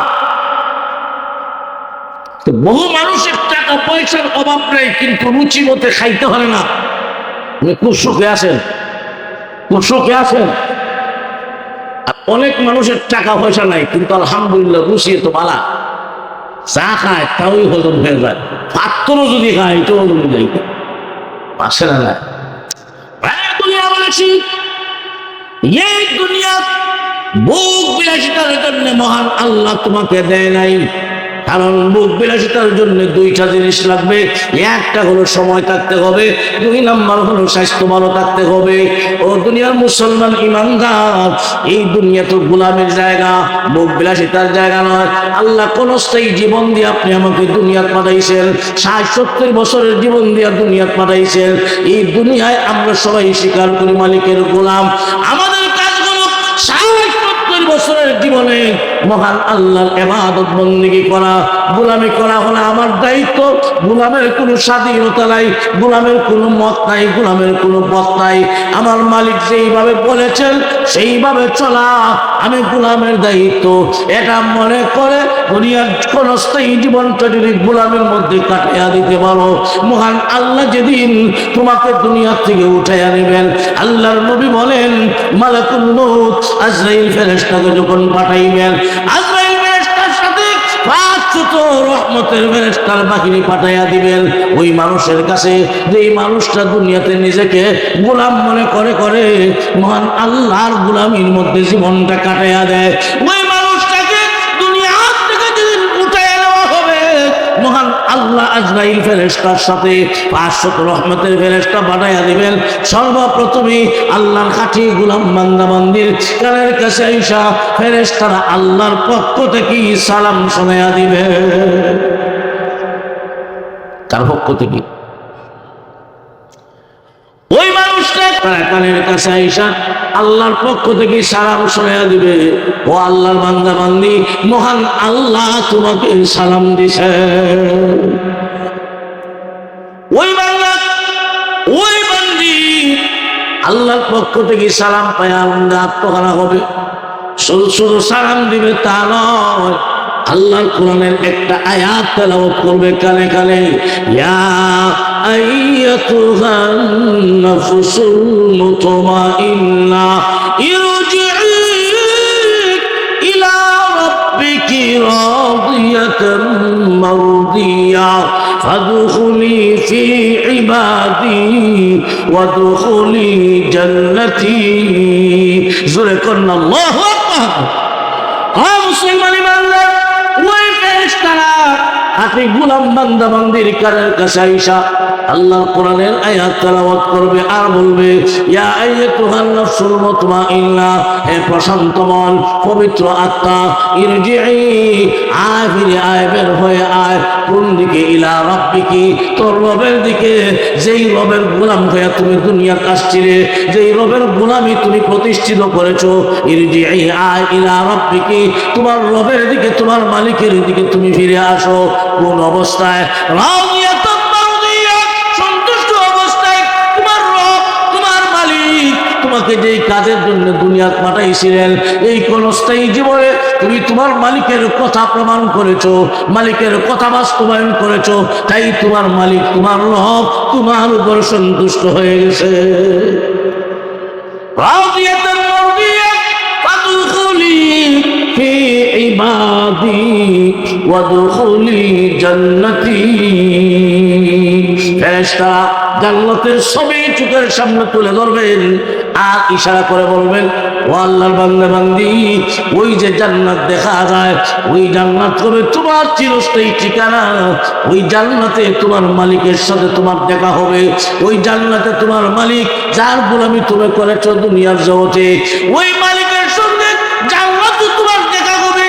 বহু মানুষের টাকা পয়সার অভাব নেই, কিন্তু রুচি মতে খাইতে পারে না। আপনি খুব সুখে আছেন, খুব সুখে আছেন। আর অনেক মানুষের টাকা পয়সা নাই, কিন্তু আলহামদুলিল্লাহ রুচি তো ভালো, চা খায় তাওই হজম হয়ে যায়, পাত্রও যদি খায় এটাও হজম হয়ে যায়। আসে না? না, দুনিয়া বলেছি, এই দুনিয়া ভোগ বিলাসিতার জন্য মহান আল্লাহ তোমাকে দেয় নাই। কারণ ভোগ বিলাসিতার জন্য দুইটা জিনিস লাগবে। একটা হলো সময় থাকতে হবে, দুই নাম্বার হলো স্বাস্থ্য ভালো থাকতে হবে। ও দুনিয়ার মুসলমান ইমানদার, এই দুনিয়া তো গোলামের জায়গা, ভোগ বিলাসিতার জায়গা নয়। আল্লাহ কোন স্থায়ী জীবন দিয়ে আপনি আমাকে দুনিয়াত পাঠাইছেন, 60-70 বছরের জীবন দিয়ে দুনিয়াত পাঠাইছেন। এই দুনিয়ায় আমরা সবাই স্বীকার করি মালিকের গোলাম। আমাদের কাজগুলো 60-70 বছরের জীবনে মহান আল্লাহর ইবাদত বন্দেগী করা, গোলামি করা হলো আমার দায়িত্ব। গোলামের কোনো স্বাধীনতা নাই, গোলামের কোনো মত নাই, গোলামের কোনো পথ নাই। আমার মালিক যেইভাবে বলেছেন সেইভাবে চলা আমি গোলামের দায়িত্ব। এটা মনে করে দুনিয়ার কোন স্থায়ী জীবনটা যদি গোলামের মধ্যে কাটিয়ে দিতে পারো, মহান আল্লাহ যেদিন তোমাকে দুনিয়া থেকে উঠাইয়া নেবেন, আল্লাহর নবী বলেন মালাকুল মউত আজরাইল ফেরেশতাকে যখন পাঠাইবেন, আজরাইল ফেরেশতার সাথে 500 রহমতের ফেরেশতার বাহিনী পাঠাইয়া দিবেন ওই মানুষের কাছে, যেই মানুষটা দুনিয়াতে নিজেকে গোলাম মনে করে মহান আল্লাহর গোলামির মধ্যে জীবনটা কাটাইয়া দেয়। ওই মানুষটাকে দুনিয়া থেকে যেদিন উঠাইয়া নেওয়া হবে, আল্লাহ আজরাইল ফেরেশতার সাথে 500 রহমতের ফেরেশতা বানায়া দিবেন। সর্বপ্রথমে আল্লাহর খাঁটি গোলাম বান্দা বান্দির কানের কাছে আইসা ফেরেশতারা আল্লাহর পক্ষ থেকে সালাম শোনায়া দিবে। কার পক্ষ থেকে? ওই মানুষটা কানের কাছে আইসা আল্লাহর পক্ষ থেকে সালাম শোনায়া দিবে, ও আল্লাহর বান্দা বান্দি, মহান আল্লাহ তোমাকে সালাম দিছে। ওই বান্দা ওই বান্দি আল্লাহর পক্ষ থেকে সালাম পায় আনন্দে আত্মহারা হবে। শুধু শুধু সালাম দিবে তা নয়, আল্লাহর কোরআনের একটা আয়াত তেলাওয়াত করবে কানে কানে, ইয়া আইয়াতুহান নাফসুল মুতমাইন্না ইরজিই ইলা রাব্বিকি রাদিয়াতান মারদিয়া ফাদখুলি ফি ইবাদি ওয়াদখুলি জান্নাতি। জোরে করুন আল্লাহু আকবার। মুসলমান ইমানদার, ওই ফেরেশতারা আপনি গোলাম বান্দা বান্দির কানের কাছে আইসা আল্লাহর কোরআনের আয়াত তেলাওয়াত করবে আর বলবে, ইয়া আইয়াতুহান নাফসুল মুতমাইন্না, হে প্রশান্ত মন, পবিত্র আত্মা, ইরজিই, আয় ফিরে আয়, বের হয়ে আয়। কোন দিকে? ইলা রাব্বিকি, তোর রবের দিকে, যেই রবের গোলাম হয়ে তুমি দুনিয়াতে আসছিলে, যেই রবের গোলামি তুমি প্রতিষ্ঠিত করেছো। ইরজিই, আয়, ইলা রাব্বিকি, তোমার রবের দিকে, তোমার মালিকের দিকে তুমি ফিরে আসো। কোন অবস্থায়? রাদিয়াতান মারদিয়া, সন্তুষ্ট অবস্থায়। তোমার রব, তোমার মালিক তোমাকে যেই কাজের জন্য দুনিয়াতে পাঠাইছিলেন, এই ক্ষণস্থায়ী জীবনে তুমি তোমার মালিকের কথা প্রমাণ করেছো, মালিকের কথা বাস্তবায়ন করেছো, তাই তোমার মালিক, তোমার রব তোমার উপর সন্তুষ্ট হয়ে গেছে। রাদিয়াতান মারদিয়া ফাদখুলি ফি ইবাদি ওয়াদখুলি জান্নাতি। ফেরেশতারা জান্নাতের ছবি চোখের সামনে তুলে ধরবেন আর ইশারা করে বলবেন, ও আল্লাহর বান্দা বান্দি, ওই যে জান্নাত দেখা যায়, ওই জান্নাত হবে তোমার চিরস্থায়ী ঠিকানা। ওই জান্নাতে তোমার মালিকের সাথে তোমার দেখা হবে। ওই জান্নাতে তোমার মালিক, যার গোলামি তুমি করেছো দুনিয়ার জগতে, ওই মালিকের সঙ্গে জান্নাতে তোমার দেখা হবে।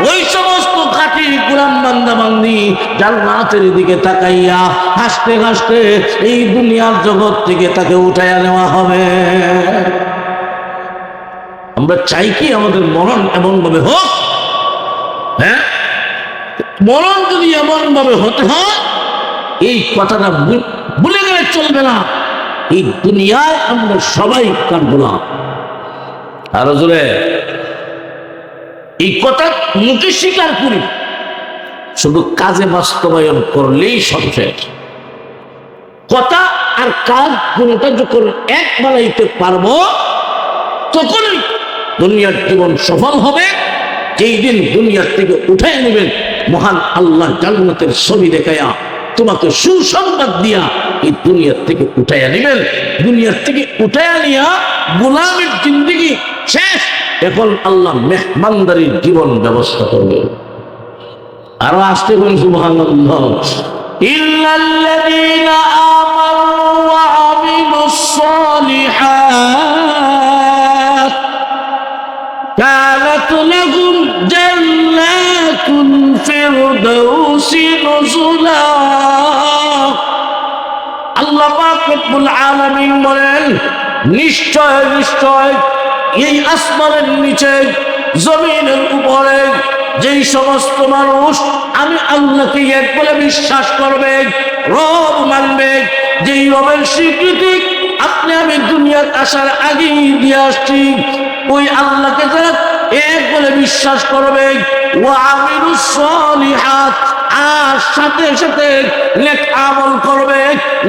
ওই সমস্ত খাঁটি গোলাম বান্দা বান্দি জান্নাতের দিকে তাকাইয়া হাসতে হাসতে এই দুনিয়ার জগৎ থেকে তাকে উঠাইয়া নেওয়া হবে। আমরা চাই কি আমাদের মরণ এমন ভাবে হোক? হ্যাঁ, মরণ যদি এমন ভাবে হতে হয়, এই কথাটা ভুলে গেলে চলবে না। এই দুনিয়ায় আমরা সবাই কার গোলাম। আরো জোরে এই কথা মুখে স্বীকার করি, শুধু কাজে বাস্তবায়ন করলেই সব শেষ। কথা আর কাজ কোনটা যখন এক বানাইতে পারবো, তখনই দুনিয়ার জীবন সফল হবে। যেই দিন দুনিয়ার থেকে উঠে নেবেন মহান আল্লাহ জান্নাতের ছবি দেখায়া, তোমাকে সুসংবাদ দিয়া এই দুনিয়ার থেকে উঠাইয়া নেবেন। দুনিয়ার থেকে উঠাইয়া নিয়া গোলামের জিন্দেগি শেষ, এখন আল্লাহ মেহমানদারির জীবন ব্যবস্থা করবে। আরো আসতে বলুন সুবহানাল্লাহ। ইল্লাল্লাযীনা আমানু ওয়া আমিলুস সালিহাত কানাত লাহুম জান্নাতুল ফিরদাউসি নুজুলা। আল্লাহ পাক রব্বুল আলামিন বলেন, নিশ্চয় নিশ্চয় এই আসমানের নিচে, জমিনের উপরে যেই সমস্ত মানুষ আমি আল্লাহকে এক বলে বিশ্বাস করবে, রব মানবে, যেই রবের স্বীকৃতি আপনি আমি দুনিয়াতে আসার আগেই দিয়ে আসছি, ওই আল্লাহকে যারা এক বলে বিশ্বাস করবে, ওয়া আমিলুস সালিহাত, আর সাথে সাথে নেক আমল করবে।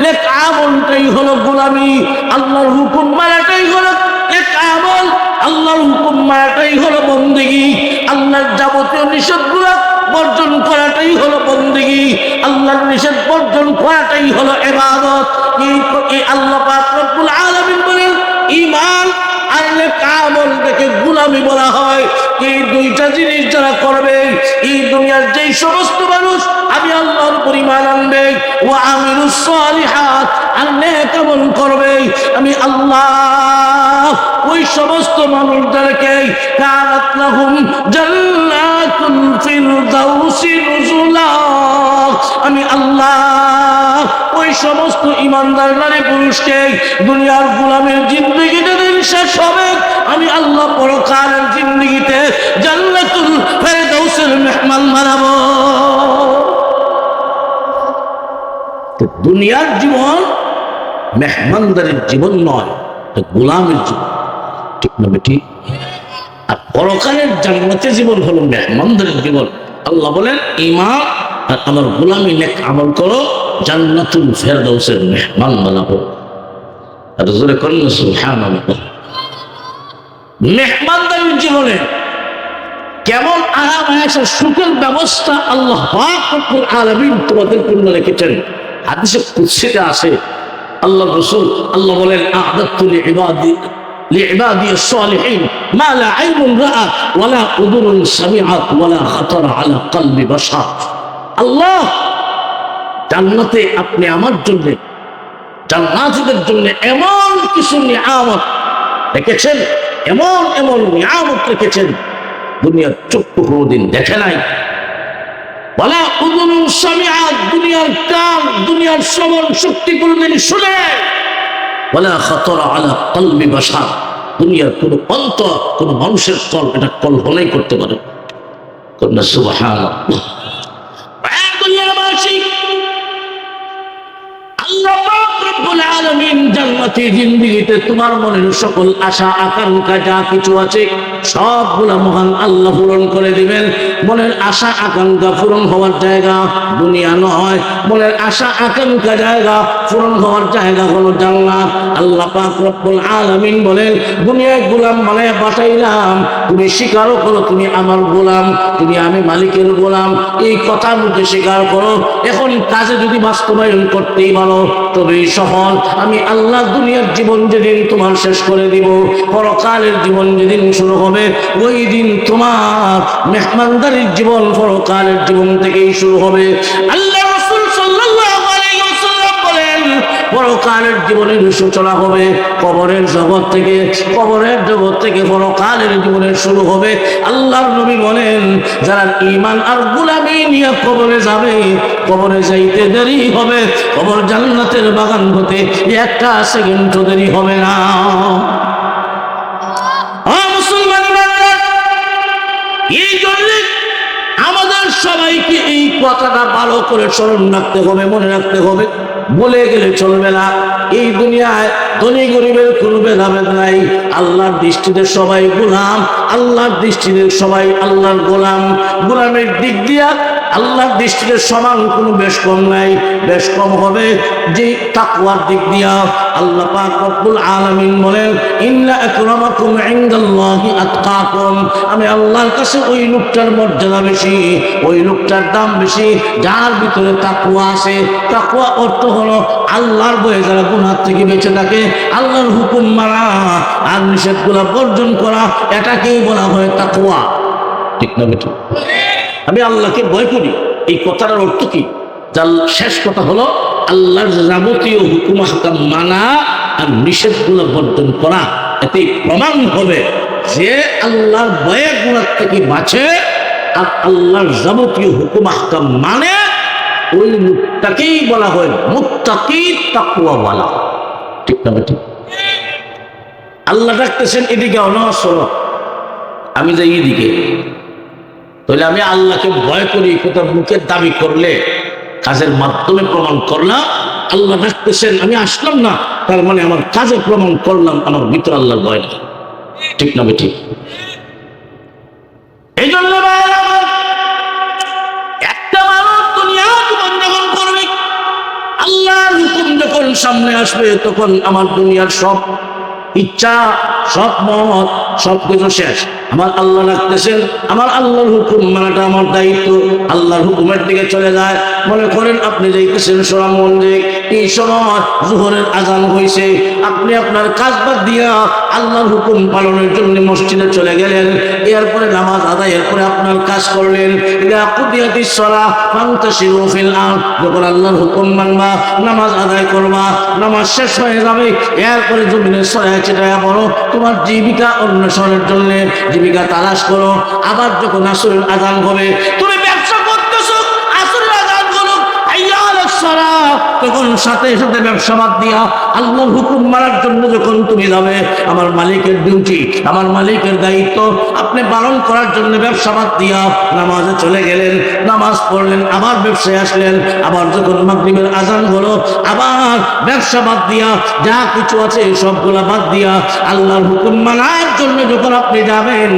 নেক আমলটাই হলো গোলামি, আল্লাহর হুকুম মানাটাই হলো নেক আমল, আল্লাহর হুকুম মানাটাই হলো বন্দেগী, আল্লাহর যাবতীয় নিষেধগুলো বর্জন করাটাই হলো বন্দেগী, আল্লাহর নিষেধ বর্জন করাটাই হলো ইবাদত। এই আল্লাহ পাক রব্বুল আলামিন বলেন, ঈমান আর নেক আমল থেকে গোলামি গোলামি বলা হয়। এই দুইটা জিনিস যারা করবে, এই দুনিয়ার যেই সমস্ত মানুষ আমি আল্লাহর উপর ঈমান আনবে, ওয়া আমিলুস সালিহাত, আর নেক আমল করবে, আমি আল্লাহ ওই সমস্ত মানুষদেরকে কানাত লাহুম জান্নাতুল ফিরদাউসি নুজুলা, আমি আল্লাহ ওই সমস্ত ইমানদার নারী পুরুষকে দুনিয়ার গোলামের জিন্দেগিতে দিন শেষ হবে, আমি আল্লাহ পরকালের জিন্দেগিতে জান্নাতুল ফিরদাউসের মেহমান বানাবো। দুনিয়ার জীবন মেহমানদারির জীবন নয়, গোলামের জীবন, ঠিক না বেটি? আর পরকালের জান্নাতের জীবন হলো মেহমানদারির জীবন। আল্লাহ বলেন ঈমান আর আমার গোলামি নেক আমল করো, জান্নাতুল ফেরদাউসের মেহমান বানাবো। আর জোরে করেন সুবহানাল্লাহ। মেহমানদারির জীবনে কেমন আরাম আয়েশের সুখের ব্যবস্থা আল্লাহ পাক রব্বুল আলামিন তোমাদের জন্য রেখেছেন। হাদিসে কুদসিতে আছে, আল্লাহ রাসূল আল্লাহ বলেন আ'দাতু লিইবাদি الصالحين ما لا عين رأت ولا أذن سمعت ولا خطر على قلب بشر। আল্লাহ জান্নাতে আপনি আমার জন্য, জান্নাতীদের জন্য এমন কিছু নিয়ামত রেখেছেন, এমন এমন নিয়ামত রেখেছেন দুনিয়ার চক্ষু কোনোদিন দেখে নাই। ওয়ালা উযুন সামিআত, দুনিয়ার কান, দুনিয়ার শ্রবণ শক্তি কোনোদিন শুনে, ওয়ালা খাতারা আলা কলবি বাশার, দুনিয়ার কোন অন্তর, কোন মানুষের এটা কল্পনাই করতে পারে। কন্যা সুবহানাল্লাহ। দুনিয়াবাসী, আল্লাহ পাক রব্বুল আলামিন জান্নাতি জিন্দেগিতে তোমার মনের সকল আশা আকাঙ্ক্ষা যা কিছু আছে সবগুলা মহান আল্লাহ পূরণ করে দিবেন। মনের আশা আকাঙ্ক্ষা পূরণ হওয়ার জায়গা দুনিয়া নয়, মনের আশা আকাঙ্ক্ষা জায়গা পূরণ হওয়ার জায়গা হলো জান্নাত। আল্লাহ পাক রব্বুল আলামিন বলেন দুনিয়ায় গোলাম বানায় পাঠাইলাম, তুমি স্বীকারও করো তুমি আমার গোলাম, তুমি আমি মালিকের গোলাম, এই কথা মুখে স্বীকার করো। এখন কাজে যদি বাস্তবায়ন করতেই পারো তবেই সফল। আমি আল্লাহ দুনিয়ার জীবন যেদিন তোমার শেষ করে দিব, পরকালের জীবন যেদিন শুরু হবে, ওই দিন তোমার মেহমানদারির জীবন পরকালের জীবন থেকেই শুরু হবে। আল্লাহ রাসূল সাল্লাল্লাহু আলাইহি ওয়াসাল্লাম বলেন পরকালের জীবনের সূচনা হবে কবরের জগৎ থেকে, কবরের জগৎ থেকে পরকালের জীবনের শুরু হবে। আল্লাহর নবী বলেন যারা ঈমান আর গোলামি নিয়ে কবরে যাবে, কবরে যাইতে দেরি হবে, কবর জান্নাতের বাগান হতে একটা সেকেন্ড দেরি হবে না। এই জন্য আমাদের সবাইকে এই কথাটা ভালো করে স্মরণ রাখতে হবে, মনে রাখতে হবে, বলে গেলে চলবে না। এই দুনিয়ায় ধনী গরিবের কোনো ভেদাভেদ নাই, আল্লাহর দৃষ্টিতে সবাই গোলাম, আল্লাহর দৃষ্টিতে সবাই আল্লাহর গোলাম। গোলামের দিক দিয়া আল্লাহর দৃষ্টিতে সমান কোনো বেশ কম নাই, বেশ কম হবে যে তাকওয়ার দিক দিয়া। আল্লাহ পাক রব্বুল আলামিন বলেন ইন্না আকরামাকুম ইনদাল্লাহি আতকাকুম, আমি আল্লাহর কাছে ওই লোকটার মর্যাদা বেশি, ওই লোকটার দাম বেশি যার ভিতরে তাকওয়া আছে। তাকওয়া অর্থ হলো আল্লাহর ভয়ে যারা গুনাহ থেকে বেঁচে থাকে, আল্লাহর হুকুম মানা আর নিষেধগুলো বর্জন করা, এটাকেই বলা হয় তাকওয়া। ঠিক না বেটা? আমি আল্লাহকে ভয় করি, এই কথাটার অর্থ কি? যার শেষ কথা হলো আল্লাহর যাবতীয় হুকুম আহকাম মানা আর নিষেধগুলো বর্জন করা। এতে প্রমাণ হবে যে আল্লাহর ভয়ে গুনাহ থেকে বাঁচে আর আল্লাহর যাবতীয় হুকুম আহকাম মানে, ওই মুত্তাকিই বলা হয় মুত্তাকি, তাকওয়াওয়ালা। ঠিক না বেটা? আল্লাহ ডাকতেছেন এদিকে নামাজ পড়ো, আমি যাই এদিকে, তাহলে আমি আল্লাহকে ভয় করি কথা মুখের দাবি করলে, কাজের মাধ্যমে প্রমাণ করলাম। আল্লাহ ডাকতেছেন আমি আসলাম না, তার মানে আমার কাজে প্রমাণ করলাম আমার ভিতরে আল্লাহর ভয় নেই। ঠিক না বেঠিক? এই জন্য একটা মানুষ দুনিয়া জীবন যাপন করবে, আল্লাহর হুকুম যখন সামনে আসবে তখন আমার দুনিয়ার সব ইচ্ছা, সব মত, সব কিছু শেষ। আমার আল্লাহ রাখতেছেন, আমার আল্লাহর হুকুম মানাটা আমার দায়িত্ব। আল্লাহর হুকুমের দিকে চলে যায়। মনে করেন আপনি যাইতেছেন সোনামন্দির, এই সময় জোহরের আজান হয়েছে, আপনি আপনার কাজ বাদ দিয়া আল্লাহর হুকুম পালনের জন্য মসজিদে চলে গেলেন, এরপরে নামাজ আদায়ের পরে আপনার কাজ করলেন। ইদা কুদিয়াতিস সালাহ ফান্তাশিরু ফিল আরদ, যখন আল্লাহর হুকুম মানবা, নামাজ আদায় করবা, নামাজ শেষ হয়ে যাবে, এরপরে জমিনে ছড়ায় ছিটায় পড়ো, তোমার জীবিকা অন্বেষণের জন্য জীবিকা তালাশ করো। আবার যখন আসরের আযান হবে, তুমি ব্যবসা করতেছো, আসরের আযান হলো, হাইয়া আলাস সালাহ, তখন সাথে সাথে ব্যবসা বাদ দিয়া আল্লাহর হুকুম মানার জন্য যখন তুমি যাবে, আমার মালিকের ডিউটি, আমার মালিকের দায়িত্ব আপনি পালন করার জন্য ব্যবসা বাদ দিয়া নামাজে চলে গেলেন, নামাজ পড়লেন, আবার ব্যবসায় আসলেন, আবার যখন মাগরিবের আযান হলো, আবার ব্যবসা বাদ দিয়া যা কিছু আছে সবগুলা বাদ দিয়া আল্লাহর হুকুম মানার জন্য যখন আপনি যাবেন,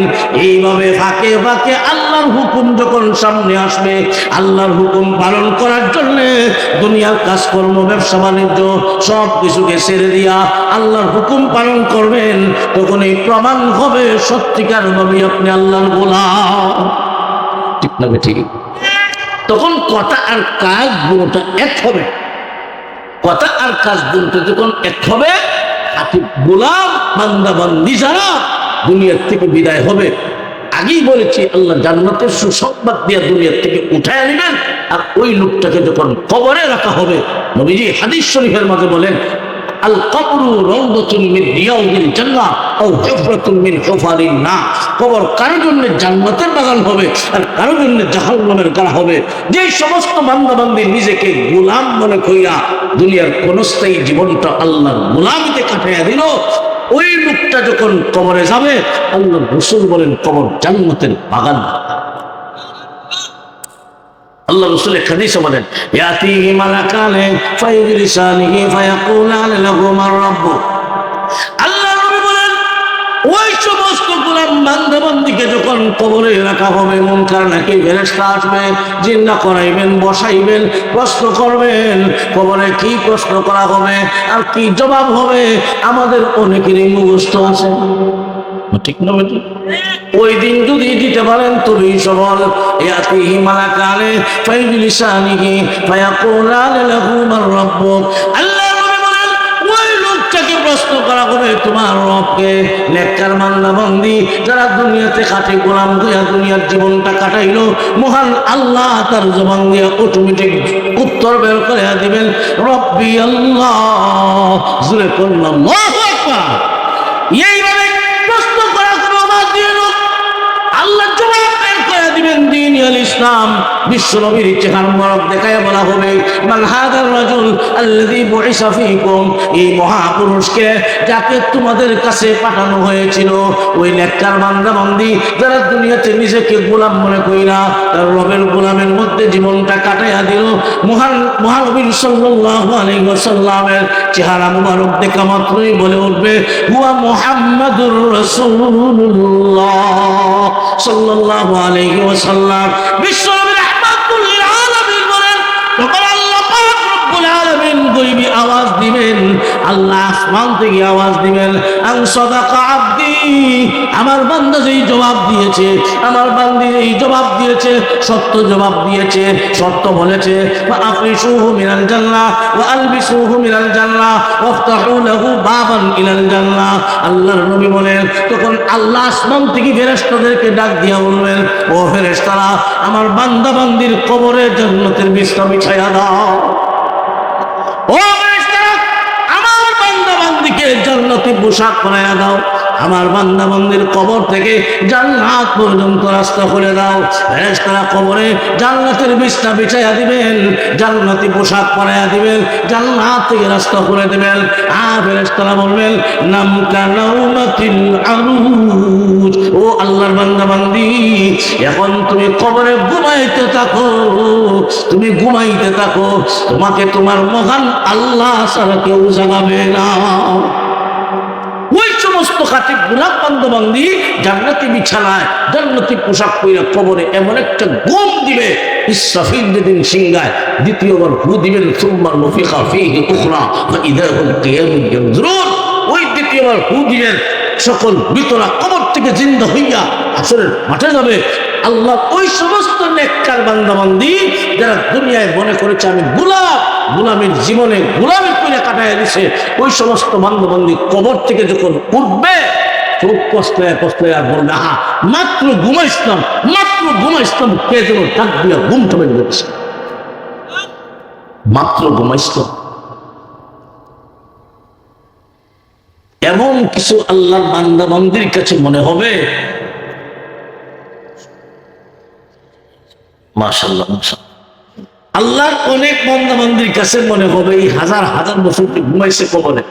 এইভাবে ফাঁকে ফাঁকে আল্লাহর হুকুম যখন সামনে আসবে, আল্লাহর হুকুম পালন করার জন্য দুনিয়ার কাজকর্ম, ব্যবসা বাণিজ্য সব কিছুকে ছেড়ে দিয়া আল্লাহর হুকুম পালন করবেন, তখন এই প্রমাণ হবে সত্যিকার ভাবে আপনি আল্লাহর গোলাম। ঠিক না ঠিক? তখন কথা আর কাজ দুটোটা এক হবে। কথা আর কাজ দুটো যখন এক হবে, আপনি গোলাম বান্দা বান্দি যারা দুনিয়ার থেকে বিদায় হবে, আগেই বলেছি আল্লাহ জান্নাতের সুসংবাদ দিয়ে দুনিয়ার থেকে উঠায় নেবেন। আর ওই লোকটাকে যখন কবরে রাখা হবে, নবীজি হাদিস শরীফের মাঝে বলেন, আল কবরু রাউদাতুন মিন রিয়াদিল জান্নাহ আও হুফরাতুন মিন হুফারিন নার। কবর কারো জন্য জান্নাতের বাগান হবে, আর কারো জন্য জাহান্নামের গাড়া হবে। যে সমস্ত বান্দা বান্দি নিজেকে গোলাম মনে কইরা দুনিয়ার ক্ষণস্থায়ী জীবনটা আল্লাহর গোলামিতে কাটাইয়া দিল, ওই লোকটা যখন কবরে যাবে, আল্লাহ রাসূল বলেন কবর জান্নাতের বাগান। আল্লাহ রাসূল এক হাদিসে বলেন, ইয়াতিহি মালাকানে ফায়ুজলিসানিহি ফায়াকুলান লাহু মান রাব্বুক। আল্লাহ নবী বলেন, ওই সমস্ত গোলাম বান্দা বান্দিকে যখন কবরে রাখা হবে, মুনকার নাকির ফেরেশতা আসবে, জিন্দা করাইবেন, বসাইবেন, প্রশ্ন করবেন। কবরে কি প্রশ্ন করা হবে আর কি জবাব হবে আমাদের অনেকেরই মুখস্থ আছে। ঠিক না বেটি? ওই দিন যদি দিতে পারেন তুমি সবল। ইয়াতিহি মালাকানে ফায়ুজলিসানিহি ফায়াকুলান লাহু মান রাব্বুক। আল্লাহ নবী বলেন, ওই লোকটাকে প্রশ্ন করা হবে তোমার রবকে। নেককার বান্দা বান্দি যারা দুনিয়াতে খাঁটি গোলাম হইয়া দুনিয়ার জীবনটা কাটাইলো, মহান আল্লাহ তার জবান দিয়ে অটোমেটিক উত্তর বের করে দিবেন, রব্বি আল্লাহ। জোরে করলাম আল্লাহু আকবার। এইভাবে প্রশ্ন করা হবে আমার দিন, আল্লাহ জবাব বের করে দিবেন দ্বীন আল ইসলাম। বিশ্ব নবীর চেহারা মোবারক দেখায় বলা হবে, মান হাদার রাজুল আল্লাযী বুইসা ফীকুম। এই মহাপুরুষকে যাকে তোমাদের কাছে পাঠানো হয়েছিল, ওই নেককার বান্দা বান্দি যারা দুনিয়াতে নিজেকে গোলাম মনে কইরা তার রবের গোলামের মধ্যে জীবনটা কাটাইয়া দিল, মহানবী সাল্লাল্লাহু আলাইহি ওয়াসাল্লামের চেহারা মোবারক দেখা মাত্রই বলে উঠবে, হুয়া মুহাম্মাদুর রাসূলুল্লাহ সাল্লাল্লাহু আলাইহি ওয়াসাল্লাম। বিশ্বনবী রাহমাতুল লিল আলামিন বলেন, তখন আল্লাহ পাক রব্বুল আলামিন গয়বী আওয়াজ দিবেন, আল্লাহ আসমান থেকে আওয়াজ দিবেন, আন সাদাকা আবদি। আমার বান্দা যেই জবাব দিয়েছে, আমার বান্দি যেই জবাব দিয়েছে, সত্য জবাব দিয়েছে, সত্য বলেছে, ফাআফরিশুহু মিনাল জান্নাহ ওয়া আলবিসুহু মিনাল জান্নাহ ওয়াফতাহু লাহু বাবান ইলাল জান্নাহ। আল্লাহর নবী বলেন, তখন আল্লাহ আসমান থেকে ফেরেশতাদেরকে ডাক দিয়া বলবেন, ও ফেরেশতারা, আমার বান্দা বান্দির কবরে জান্নাতের বিছানা বিছায়া দাও। ও ফেরেশতারা, আমার বান্দা বান্দিকে জান্নাতি পোশাক পরাইয়া দাও। আমার বান্দা বান্দির কবর থেকে জান্নাত পর্যন্ত রাস্তা খুলে দাও। ফেরেশতারা কবরে জান্নাতের বিছানা বিছাইয়া দিবেন, জান্নাতি পোশাক পরাইয়া দিবেন, জান্নাত থেকে রাস্তা খুলে দিবেন। আর ফেরেশতারা বলবেন, নাম কানাউমাতিল আরুজ। ও আল্লাহর বান্দা বান্দি, এখন তুমি কবরে ঘুমাইতে থাকো, তুমি ঘুমাইতে থাকো, তোমাকে তোমার মহান আল্লাহ ছাড়া কেউ জাগাবে না। ওই সমস্ত খাঁটি গোলাম বান্দা বান্দি জান্নাতি বিছানায় জান্নাতি পোশাক পরে কবরে এমন একটা ঘুম দিবে, ইসরাফিল যেদিন সিংহায় দ্বিতীয়বার ফু দিবেন, সুম্মা নুফিখা ফীহি উখরা ফাইযা হুম কিয়ামুন ইয়ানজুরুন। ওই দ্বিতীয়বার ফু দিবেন, সকল মৃতরা কবর থেকে জিন্দা হইয়া হাসরের মাঠে যাবে। আল্লাহ ওই সমস্ত নেককার বান্দা বান্দি যারা দুনিয়ায় মনে করেছে আমি গোলাম, গোলামের জীবনে গোলামি করে কাটাইয়া দিছে, ওই সমস্ত বান্ধবন্ধী কবর থেকে যখন উঠবে চোখ কষ্টে কষ্টে আর বলবে, হা মাত্র ঘুমাইছিলাম কে যেন ডাক দিয়া ঘুমটা বের করেছে, মাত্র ঘুমাইছিলাম। এমন কিছু আল্লাহর বান্দা বান্দির কাছে মনে হবে, মাশাআল্লাহ মাশাআল্লাহ, আল্লাহর অনেক বান্দা বান্দির কাছে মনে হবে এই হাজার হাজার বছর ঘুমাইছে কবরে,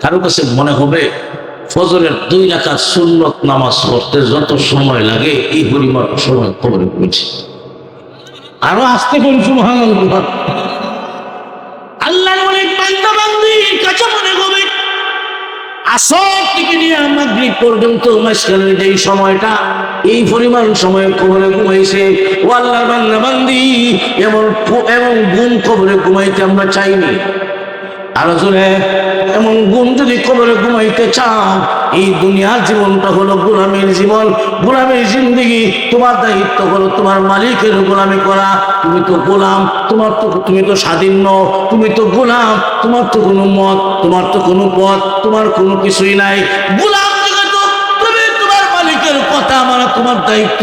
কারো কাছে মনে হবে ফজরের 2 রাকাত সুন্নত নামাজ পড়তে যত সময় লাগে এই পরিমাণ সময় কবরে ঘুমেছে। আরো আসতে কোন সুবহানাল্লাহ। আল্লাহর অনেক বান্দা বান্দির কাছে মনে হবে আসর থেকে নিয়ে মাগরিব পর্যন্ত মাঝখানের যেই সময়টা, এই পরিমাণ সময় কবরে ঘুমাইছে। ও আল্লাহর বান্দা বান্দি, এমন ঘুম কবরে ঘুমাইতে আমরা চাইনি। আরো জোরে, এমন ঘুম যদি কবরে ঘুমাইতে চাও, এই দুনিয়ার জীবনটা হলো গোলামের জীবন, গোলামের জিন্দেগি। তোমার দায়িত্ব হলো তোমার মালিকের গোলামি করা। তুমি তো গোলাম, তুমি তো স্বাধীন নও, তুমি তো গোলাম, তোমার তো কোনো মত, তোমার তো কোনো পথ, তোমার কোনো কিছুই নাই। গোলাম তুমি তোমার মালিকের কথা মানা তোমার দায়িত্ব।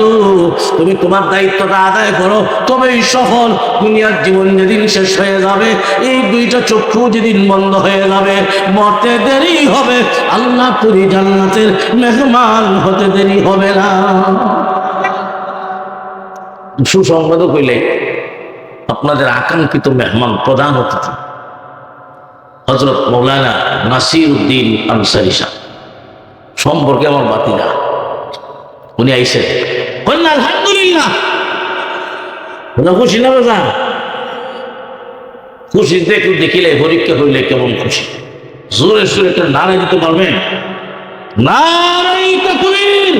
তুমি তোমার দায়িত্বটা আদায় করো, তবেই সফল। দুনিয়ার জীবন যেদিন শেষ হয়ে যাবে, এই 2টা চক্ষু যেদিন বন্ধ হয়ে যাবে, মরতে দেরি হবে, আল্লাহ পুরি জান্নাতের মেহমান হতে দেরি হবে না। সুসংবাদ কইলে আপনাদের আকাঙ্ক্ষিত মেহমান, প্রধান অতিথি হযরত মাওলানা নাসির উদ্দিন আনসারী সাহেব সম্পর্কে আমার বাতিরা, উনি আইসেন। আলহামদুলিল্লাহ, খুশি না বাজার? খুশিতে একটু দেখিলে পরীক্ষা হইলে কেমন খুশি। জোরে সুরে একটা নারা দিতে পারবেন? নারাই তাকবীর,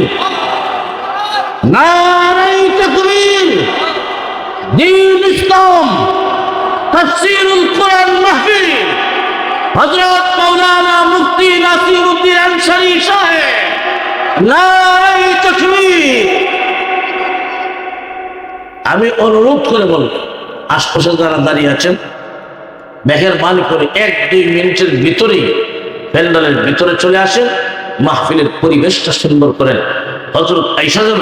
নারাই তাকবীর। দ্বীন ইসলাম তাফসীরুল কোরআন মাহফিল হযরত মাওলানা মুফতি নাসির উদ্দিন আনসারী সাহেব, নারাই তাকবীর। আমি অনুরোধ করে বলব, আশপাশে যারা দাঁড়িয়ে আছেন, মেহেরবানি করে 1-2 মিনিটের ভিতরেই প্যান্ডেলের ভিতরে চলে আসেন, মাহফিলের পরিবেশটা সুন্দর করেন। হযরত আয়েশা যেন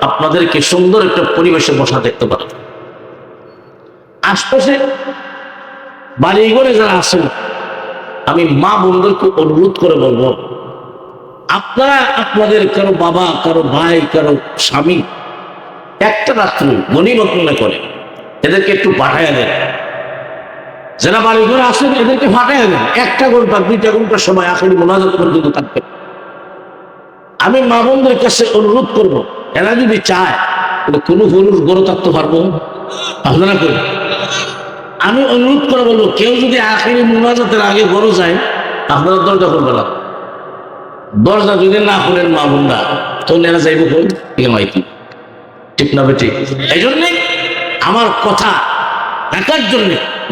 আপনাদেরকে সুন্দর একটা পরিবেশে বসা দেখতে পারেন। আশপাশে বাড়িঘরে যারা আছেন, আমি মা বোনদেরকে অনুরোধ করে বলবো, আপনারা আপনাদের কারো বাবা, কারো ভাই, কারো স্বামী একটা রাত্রি গনিমত মনে করে এদেরকে একটু পাঠাইয়া দেন। যারা বাড়ি ঘরে আসেন এদেরকে পাঠাইয়া দেন। 1 ঘন্টা 2 ঘন্টার সময় আখেরি মোনাজাত পর্যন্ত থাকবে। আমি মা বোনদের কাছে অনুরোধ করব, এরা যদি চায় কোনো পুরুষ গরু থাকতে পারবো, আপনারা করেন। আমি অনুরোধ করে বলবো, কেউ যদি আখেরি মোনাজাতের আগে গরু যায়, আপনারা দরজা করবে না। দরজা যদি না করেন মা বোনরা, তখন এরা যাইব কোন মাইতি, ঠিক না বেঠিক? এই জন্যে আমার কথা রাখার জন্য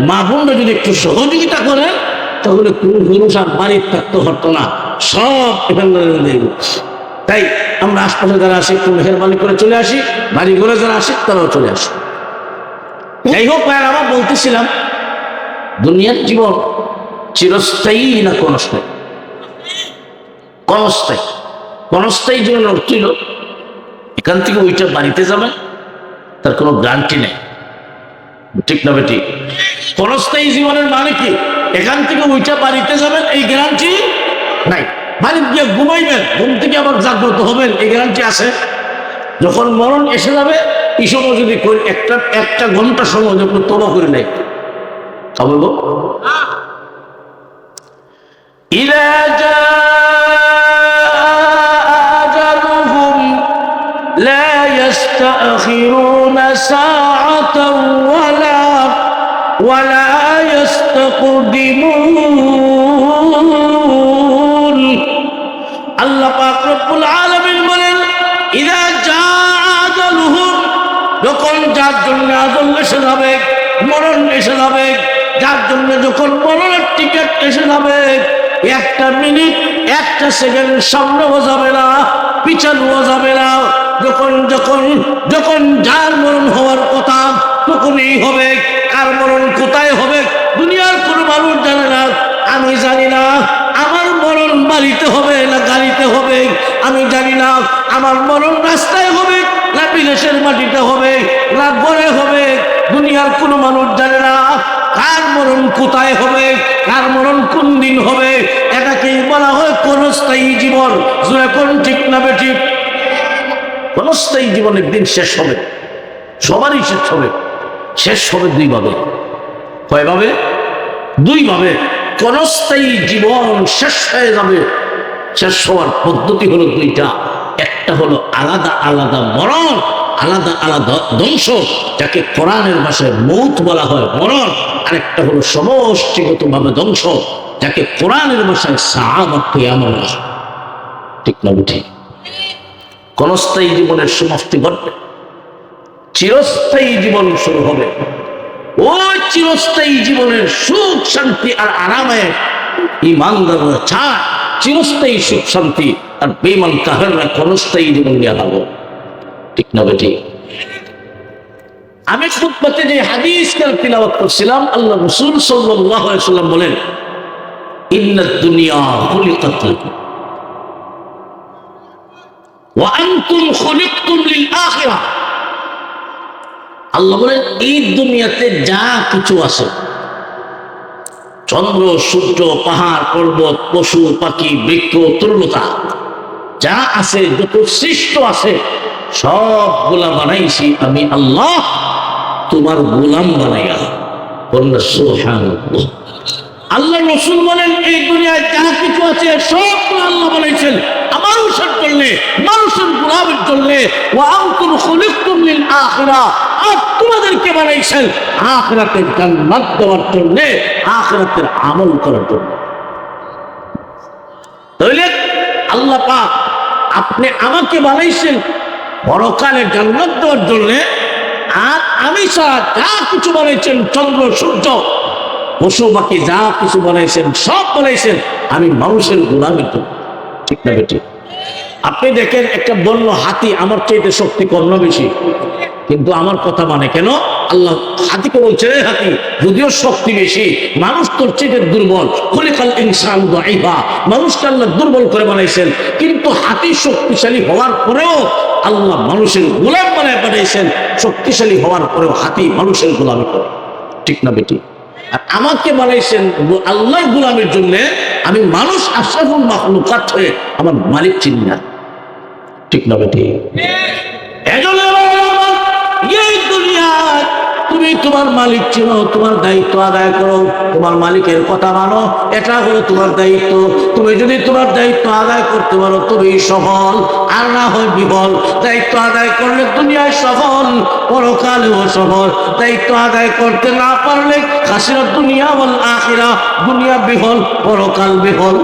মা বোনরা যদি একটু সহযোগিতা করেন, তাহলে কোনো পুরুষ আর বাড়ির থাকতে পারতো না, সব এখানে দেব। তাই আমরা আশপাশে যারা আসি একটু মেহেরবানি করে চলে আসি, বাড়ি ঘরে যারা আসে তারাও চলে আসে। যাই হোক, আমার বলতেছিলাম, দুনিয়ার জীবন চিরস্থায়ী না ক্ষণস্থায়ী? ক্ষণস্থায়ী। ক্ষণস্থায়ী জীবন অর্থ হইল এখান থেকে ওইটা বাড়িতে যাবেন, তার কোনো গ্যারান্টি নেই, ঠিক না বেটি? ক্ষণস্থায়ী জীবনের মানে কি? এখান থেকে ওইটা বাড়িতে যাবেন, এই গ্যারান্টি নাই। বাড়িতে গিয়ে ঘুমাইবেন, ঘুম থেকে আবার জাগ্রত হবেন, এই গ্যারান্টি আছে? যখন মরণ এসে যাবে, এই সময় যদি একটা ঘন্টা সময় যখন তওবা করে নেই, তবে ইলা আজালুহুম লা ইস্তাখিরুনা সাআতান ওয়ালা ইস্তাকদিমুন। আল্লাহ পাক রব্বুল আলামিন বলেন, ইযা জাআলুহুম, যখন যার জন্য আজল এসে যাবে, মরণ এসে যাবে, যার জন্য যখন মরণের টিকিট এসে যাবে, 1 মিনিট 1 সেকেন্ড সামনেও যাবে না, পিছানোও যাবে না। যখন যার মরণ হওয়ার কথা তখনই হবে। কার মরণ কোথায় হবে? দুনিয়া মানুষ জানে না, আমি জানি না আমার মরণ বাড়িতে হবে না গাড়িতে হবে, আমি জানি না আমার মরণ রাস্তায় হবে না বিদেশের মাটিতে হবে না ঘরে হবে। দুনিয়ার কোনো মানুষ জানে না কার মরণ কোথায় হবে, কার মরণ কোন দিন হবে। এটাকেই বলা হয় ক্ষণস্থায়ী জীবন। জোরে কোন ঠিক না বেঠিক? ক্ষণস্থায়ী জীবন একদিন শেষ হবে, সবারই শেষ হবে। শেষ হবে দুই ভাবে। কয়ভাবে? দুই ভাবে। ক্ষণস্থায়ী জীবন শেষ হয়ে যাবে। শেষ হওয়ার পদ্ধতি হলো দুইটা। একটা হলো আলাদা আলাদা মরণ, আলাদা আলাদা ধ্বংস, যাকে কোরআনের ভাষায় মৌত বলা হয়, মরণ। আরেকটা হলো সমষ্টিগতভাবে ধ্বংস, যাকে কোরআনের ভাষায় সাআবা কিয়ামত বলা হয়। ঠিক না বুঝি? ক্ষণস্থায়ী জীবনের সমাপ্তি ঘটবে, চিরস্থায়ী জীবন শুরু হবে। ওই চিরস্থায়ী জীবনের সুখ শান্তি আর আরামে ঈমানদাররা চায় চিরস্থায়ী সুখ শান্তি, আর বেঈমান কাফেররা ক্ষণস্থায়ী জীবন নিয়ে ভাবো। ঠিক না বেটি? আমি খুতবাতে যে হাদিস তিলাওয়াত করছিলাম, আল্লাহ রাসূল সাল্লাল্লাহু আলাইহি ওয়াসাল্লাম বলেন, ইন্নাদ দুনিয়া খুলিকাত লাকুম ওয়া আনতুম খুলিকতুম লিল আখিরাহ। আল্লাহ বলেন এই দুনিয়াতে যা কিছু আছে, চন্দ্র সূর্য পাহাড় পর্বত পশু পাখি বৃক্ষ তরুলতা যা আছে, যত সৃষ্ট আছে, সবগুলা বানাইছি আমি আল্লাহ তোমার গোলাম বানাইয়া। সুবহানাল্লাহ। আল্লাহ রাসূল বলেন এই দুনিয়ায় যা কিছু আছে সবগুলো আল্লাহ বানাইছেন মানুষের জন্য, মানুষের গোলামের জন্য। ওয়া আনতুম খুলিকতুম লিল আখিরাহ, আর তোমাদেরকে বানাইছেন আখিরাতের জান্নাত দেওয়ার জন্য, আখিরাতের আমল করার জন্য। তাহলে আল্লাহ পাক আপনি আমাকে বানাইছেন পরকালে জান্নাত দেওয়ার জন্য, আর আমি ছাড়া যা কিছু বানাইছেন, চন্দ্র সূর্য পশু পাখি যা কিছু বানাইছেন সব বানাইছেন আমি মানুষের গোলামের জন্য। ঠিক না বেটি? আপনি দেখেন একটা বন্য হাতি আমার চাইতে শক্তি কম না বেশি, কিন্তু আমার কথা মানে কেন? আল্লাহ হাতিকে বলছে, রে হাতি, যদিও শক্তি বেশি, মানুষ তোর চাইতে দুর্বল। খুলিকাল ইনসানু দাঈফা, মানুষকে আল্লাহ দুর্বল করে বানাইছেন, কিন্তু হাতি শক্তিশালী হওয়ার পরেও আল্লাহ মানুষের গোলাম বানায় বানাইছেন। শক্তিশালী হওয়ার পরেও হাতি মানুষের গোলামি করে। ঠিক না বেটি? আর আমাকে বানাইছেন আল্লাহর গোলামের জন্য, আমি মানুষ আশরাফুল মাখলুকাত হয়ে আমার মালিক চিনি না। ঠিক না বেটি? এই দুনিয়ায় তুমি তোমার মালিক চিনো, তোমার দায়িত্ব আদায় করো, তোমার মালিকের কথা মানো, এটা হলো তোমার দায়িত্ব। তুমি যদি তোমার দায়িত্ব আদায় করতে পারো তুমি সফল, আর না হয় বিফল। দায়িত্ব আদায় করলে দুনিয়ায় সফল, পরকালেও সফল। দায়িত্ব আদায় করতে না পারলে খাসিরাত দুনিয়া ওয়াল আখিরাহ, দুনিয়া বিফল পরকাল বিফল।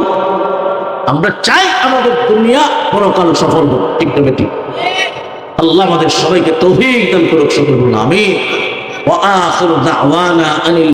আমরা চাই আমাদের দুনিয়া পরকাল সফল হোক। ঠিক না বেটি? আল্লাহ আমাদের সবাইকে তৌফিক দান করুক। সকল আমিন। ওয়া আখিরু দাওয়ানা আনিল